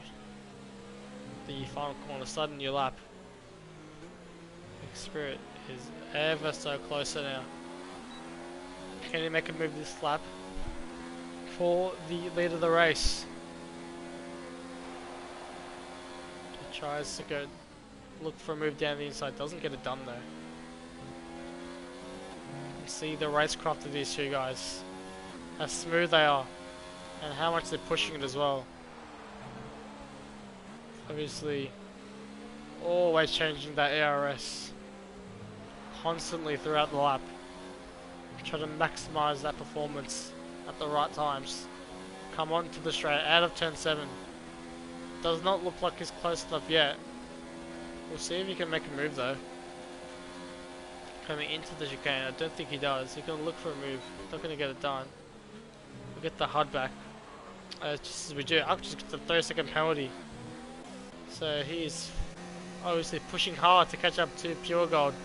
B: the final corner, starting new lap. Spirit is ever so closer now. Can he make a move this lap for the lead of the race? He tries to go look for a move down the inside, doesn't get it done though. You see the racecraft of these two guys, how smooth they are, and how much they're pushing it as well. Obviously, always changing that ARS constantly throughout the lap. Try to maximize that performance at the right times. Come on to the straight out of turn 7. Does not look like he's close enough yet. We'll see if he can make a move though. Coming into the chicane, I don't think he does. He's going to look for a move. Not going to get it done. We'll get the HUD back. Just as we do, I'll just get the 30-second penalty. So he's obviously pushing hard to catch up to Pure Gold.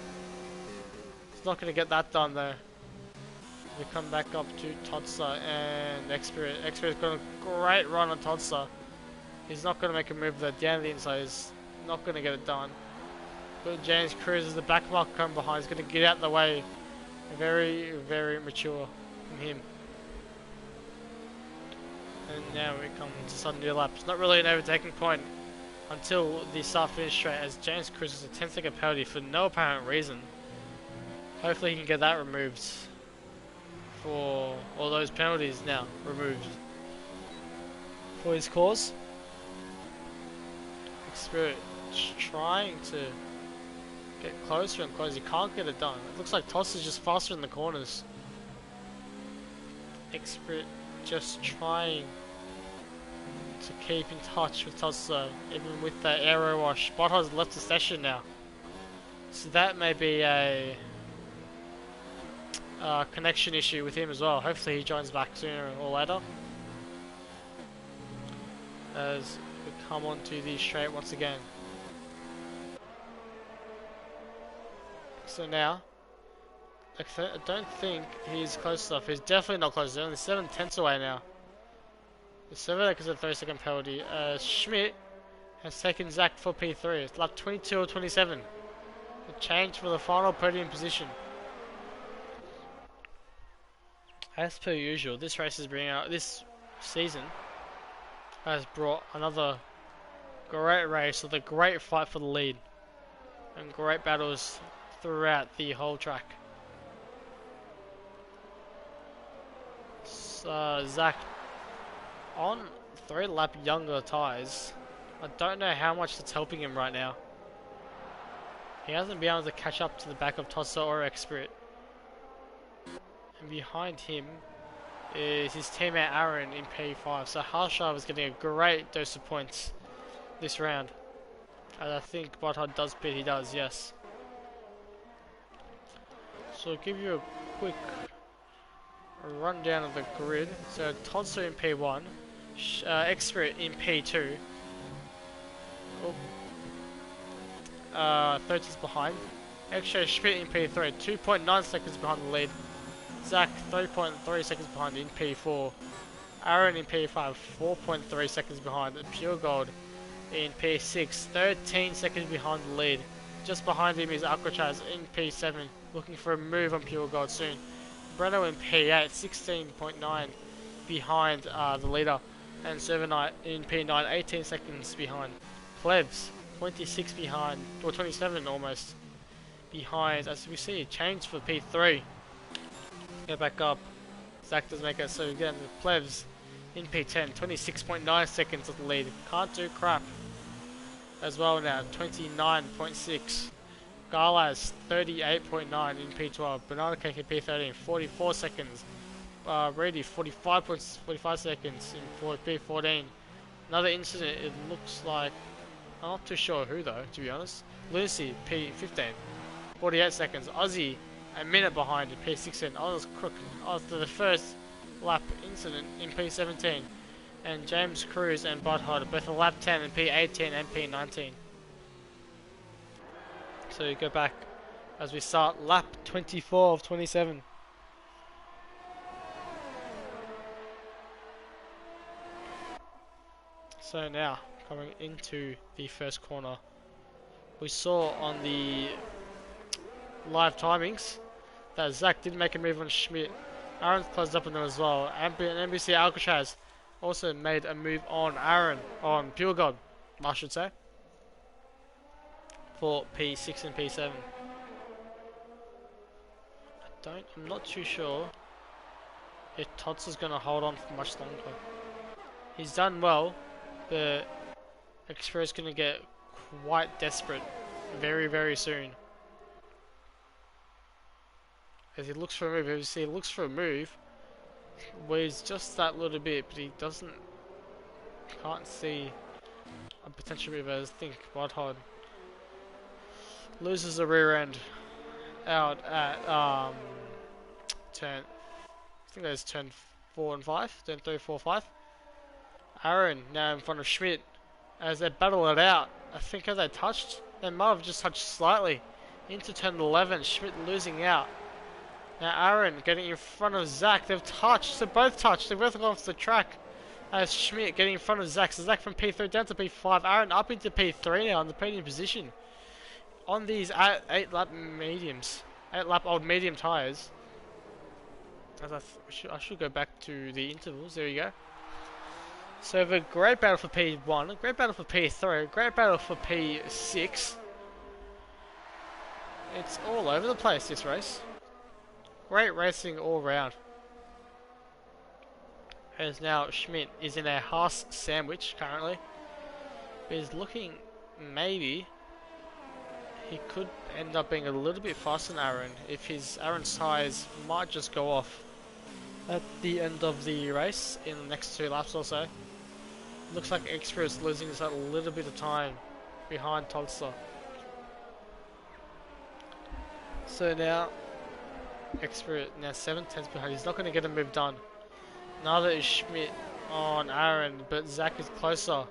B: He's not going to get that done though. We come back up to Todsa and Expert. Expert's got a great run on Todsa. He's not going to make a move there. Down the inside, he's not going to get it done. But James Cruz is the back mark come behind. He's going to get out of the way. Very, very mature from him. And now we come to sudden new lap. It's not really an overtaking point until the start finish straight, as James Cruz is a 10-second penalty for no apparent reason. Hopefully he can get that removed. For all those penalties now removed for his cause. Spirit trying to get closer and closer. He can't get it done. It looks like Toss is just faster in the corners. Expert just trying to keep in touch with Tossa, even with the aero wash. Bottas left the session now, so that may be a connection issue with him as well. Hopefully he joins back sooner or later. As we come onto the straight once again. So now, I don't think he's close enough. He's definitely not close. He's only 7/10 away now. The 7 because of the 30-second penalty. Schmidt has taken Zach for P3. It's lap 22 or 27. The change for the final podium position. As per usual, this season has brought another great race with a great fight for the lead and great battles throughout the whole track. So Zach on 3-lap younger tyres. I don't know how much that's helping him right now. He hasn't been able to catch up to the back of Tossa or Expert. And behind him is his teammate Aaron in P5. So Harshaw was getting a great dose of points this round. And I think Botthard does pit, he does, yes. So I'll give you a quick rundown of the grid. So Tossa in P1, Expert in P2. Oh. 30's behind. Extra Schmidt in P3, 2.9 seconds behind the lead. Zach 3.3 seconds behind in P4. Aaron in P5, 4.3 seconds behind. Pure Gold in P6, 13 seconds behind the lead. Just behind him is Alcatraz in P7, looking for a move on Pure Gold soon. Breno in P8, 16.9 behind the leader. And Servanite in P9, 18 seconds behind. Plebs, 26 behind, or 27 almost behind. As we see, change for P3. Go back up. Zach does make it, so again, the Plebs in P10, 26.9 seconds of the lead. Can't do crap as well now, 29.6. Garlas, 38.9 in P12. Banana Cake in P13, 44 seconds. Reedy, 45 seconds in P14. Another incident, it looks like, I'm not too sure who though, to be honest. Lucy, P15, 48 seconds. Aussie, a minute behind in P16. I was crook after the first lap incident in P17. And James Cruz and Bud Hodder, both a lap 10 in P18 and P19. So you go back as we start lap 24 of 27. So now, coming into the first corner, we saw on the live timings that Zach did make a move on Schmidt. Aaron's closed up on them as well. And NBC Alcatraz also made a move on on Pure God, I should say, for P6 and P7. I'm not too sure if Tots is going to hold on for much longer. He's done well, but Xpro is going to get quite desperate very, very soon. As he looks for a move, obviously he looks for a move, weighs just that little bit, but he can't see a potential move. I think White Hod loses the rear end out at turn, I think that's turn 4 and 5, turn 3, 4, 5. Aaron now in front of Schmidt as they battle it out. I think as they touched, they might have just touched slightly into turn 11. Schmidt losing out. Now Aaron getting in front of Zach. They've touched. They've both touched. They've both gone off the track. As Schmidt getting in front of Zach. So Zach from P3 down to P5. Aaron up into P3 now in the podium position. On these 8 lap mediums. 8 lap old medium tyres. As I should go back to the intervals. There you go. So we have a great battle for P1, a great battle for P3, a great battle for P6. It's all over the place, this race. Great racing all round. As now Schmidt is in a Haas sandwich currently. He's looking, maybe he could end up being a little bit faster than Aaron if Aaron's tyres might just go off at the end of the race in the next 2 laps or so. Looks like Xpro is losing just a little bit of time behind Tolster. So now Xpro now 7/10 behind. He's not going to get a move done. Neither is Schmidt on Aaron, but Zach is closer.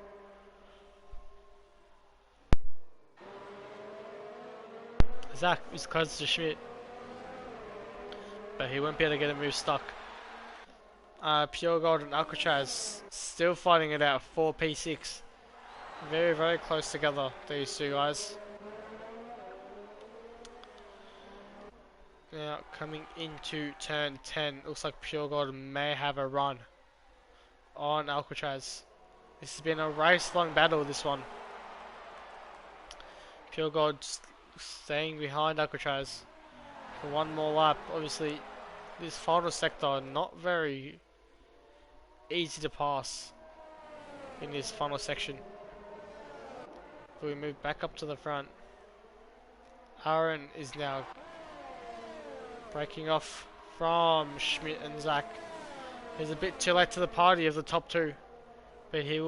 B: Zach is closer to Schmidt, but he won't be able to get a move stuck. Pure Gold and Alcatraz still fighting it out for P6. Very, very close together, these two guys. Now coming into turn 10, looks like Pure Gold may have a run on Alcatraz. This has been a race-long battle, this one. Pure Gold staying behind Alcatraz for one more lap. Obviously, this final sector not very easy to pass in this final section. We move back up to the front. Aaron is now breaking off from Schmidt and Zach. He's a bit too late to the party of the top 2, but he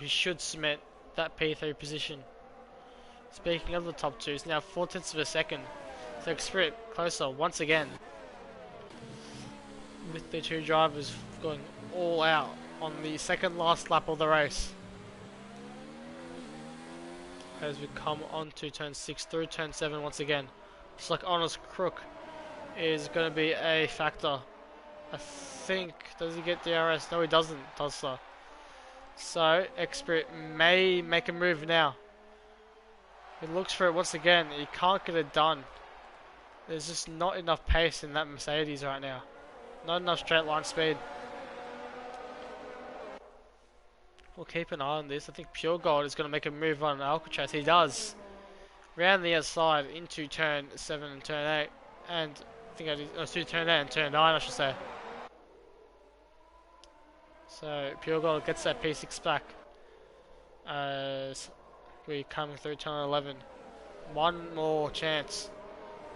B: should cement that P3 position. Speaking of the top 2, it's now 4/10 of a second. So Xpro closer once again, with the 2 drivers going all out on the second last lap of the race. As we come on to turn 6 through turn 7 once again. Looks like Honest Crook is going to be a factor. I think, does he get DRS? No, he doesn't, does so. So Xpro may make a move now. He looks for it once again. He can't get it done. There's just not enough pace in that Mercedes right now. Not enough straight line speed. We'll keep an eye on this. I think Pure Gold is going to make a move on Alcatraz. He does. Round the outside into turn 7 and turn 8. And I think to turn 8 and turn 9, I should say. So Pure Gold gets that P6 back. As we coming through turn 11. One more chance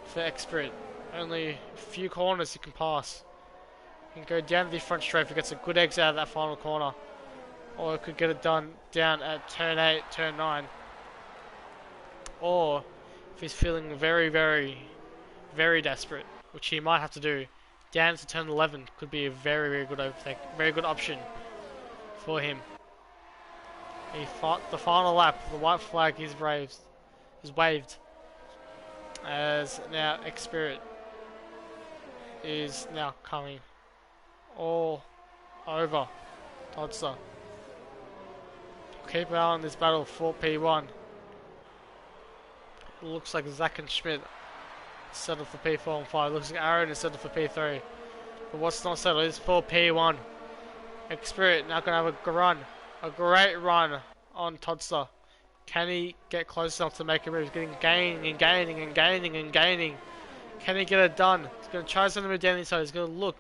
B: for Xpro. Only a few corners he can pass. He can go down the front straight if he gets a good exit out of that final corner. Or could get it done down at turn 8, turn 9. Or if he's feeling very, very, very desperate, which he might have to do, down to turn 11 could be a very, very good overtake, very good option for him. The final lap, the white flag is waved.
A: as now X-Spirit is now coming all over Todster. Keep an eye on this battle for P1. It looks like Zach and Schmidt settled for P4 and 5. Looks like Aaron is settled for P3. But what's not settled is for P1. X-Spirit now going to have a run. A great run on Todster. Can he get close enough to make a move? He's getting gaining and gaining and gaining and gaining. Can he get it done? He's going to try something with down inside. He's going to look.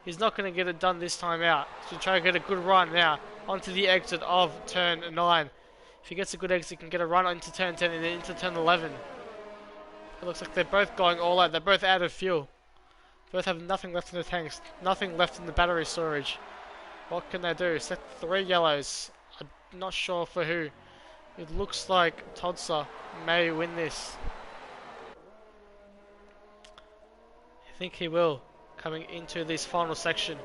A: He's not going to get it done this time out. He's going to try to get a good run now onto the exit of turn 9. If he gets a good exit, he can get a run into turn 10 and then into turn 11. It looks like they're both going all out. They're both out of fuel. Both have nothing left in the tanks. Nothing left in the battery storage. What can they do? Set 3 yellows. I'm not sure for who. It looks like Todster may win this. I think he will. Coming into this final section.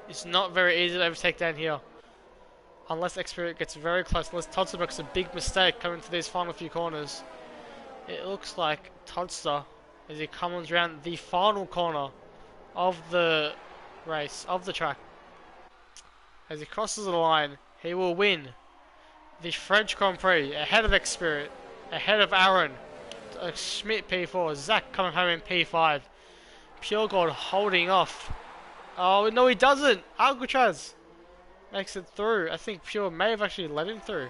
A: It's not very easy to overtake down here. Unless X-Spirit gets very close. Unless Todster makes a big mistake coming to these final few corners. It looks like Todster, as he comes around the final corner of the race, of the track. As he crosses the line, he will win the French Grand Prix ahead of X-Spirit, ahead of Aaron, Schmidt P4, Zach coming home in P5, Pure Gold holding off. Oh no, he doesn't. Alcatraz makes it through. I think Pure may have actually let him through,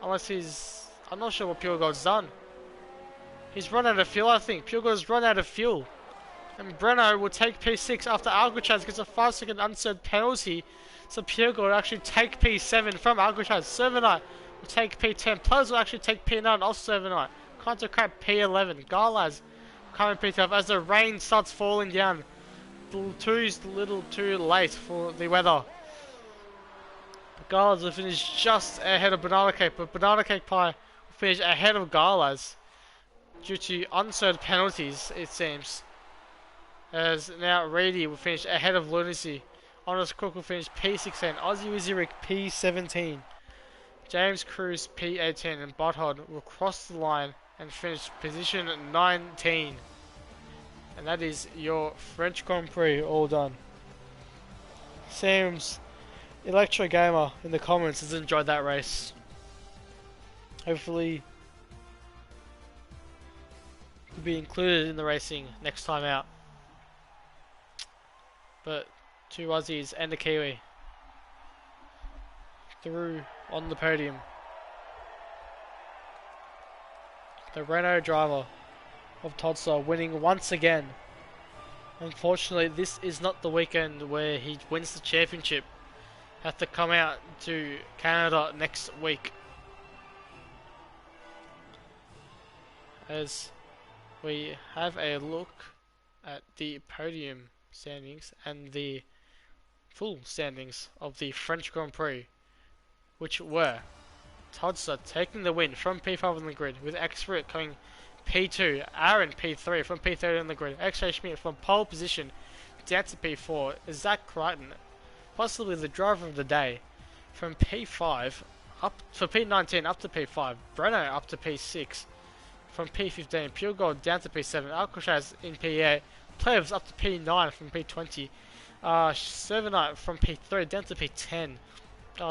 A: unless he's. I'm not sure what Pure Gold's done. He's run out of fuel. I think Pure Gold's run out of fuel, and Breno will take P6 after Alcatraz gets a 5-second unserved penalty. So Pure Gold will actually take P7 from Alcatraz. Servanite will take P10. Players will actually take P9 off Servanite. Contra Crab P11. Garlaz coming P12 as the rain starts falling down. A little too late for the weather. Garlaz will finish just ahead of Banana Cake, but Banana Cake Pie will finish ahead of Garlaz due to unserved penalties, it seems. As now Reedy will finish ahead of Lunacy. Honest Crook will finish P16, Aussie Wiziric P17, James Cruz P18, and Butthod will cross the line and finish position 19. And that is your French Grand Prix all done. Seems Electro Gamer in the comments has enjoyed that race. Hopefully will be included in the racing next time out. But 2 Aussies and a Kiwi through on the podium. The Renault driver of Todster winning once again. Unfortunately, this is not the weekend where he wins the championship. Have to come out to Canada next week. As we have a look at the podium standings and the full standings of the French Grand Prix, which were Todster taking the win from P5 on the grid, with X-Spirit coming P2, Aaron P3 from P30 on the grid, X-Ray Schmidt from pole position down to P4, Zach Crichton, possibly the driver of the day, from P5 up for P19 up to P5, Breno up to P6, from P15, Pure Gold down to P7, Alcatraz in P8, Plebs up to P9 from P20, Servanite from P3 down to P10,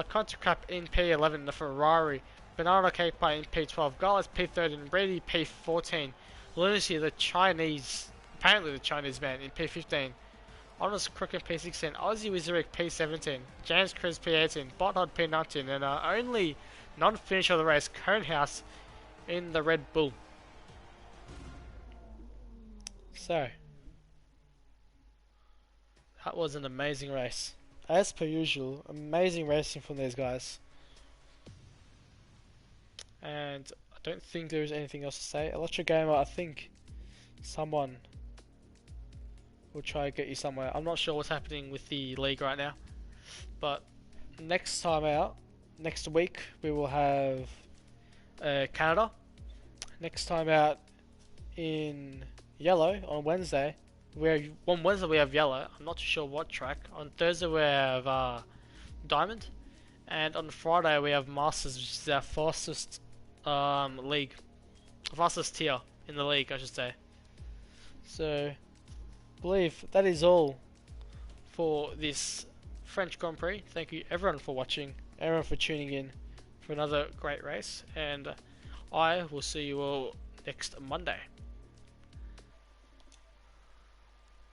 A: Contra Crap in P11, the Ferrari, Banana Cake Pie in P12, Garlas P13, Brady P14, Lunacy the Chinese, apparently the Chinese man in P15, Honest Crook in P16, Aussie Wiziric P17, James Cruz P18, Botthod P19, and only non-finisher of the race, Conehouse in the Red Bull. So, that was an amazing race. As per usual, amazing racing from these guys. And I don't think there is anything else to say. Electro Gamer, I think someone will try to get you somewhere. I'm not sure what's happening with the league right now. But next time out, next week, we will have Canada. Next time out in yellow on Wednesday. On Wednesday we have yellow. I'm not too sure what track. On Thursday we have diamond, and on Friday we have masters, which is our fastest league, fastest tier
B: in the league, I should say. So, I believe that is all for this French Grand Prix. Thank you everyone for watching, everyone for tuning in for another great race, and I will see you all next Monday.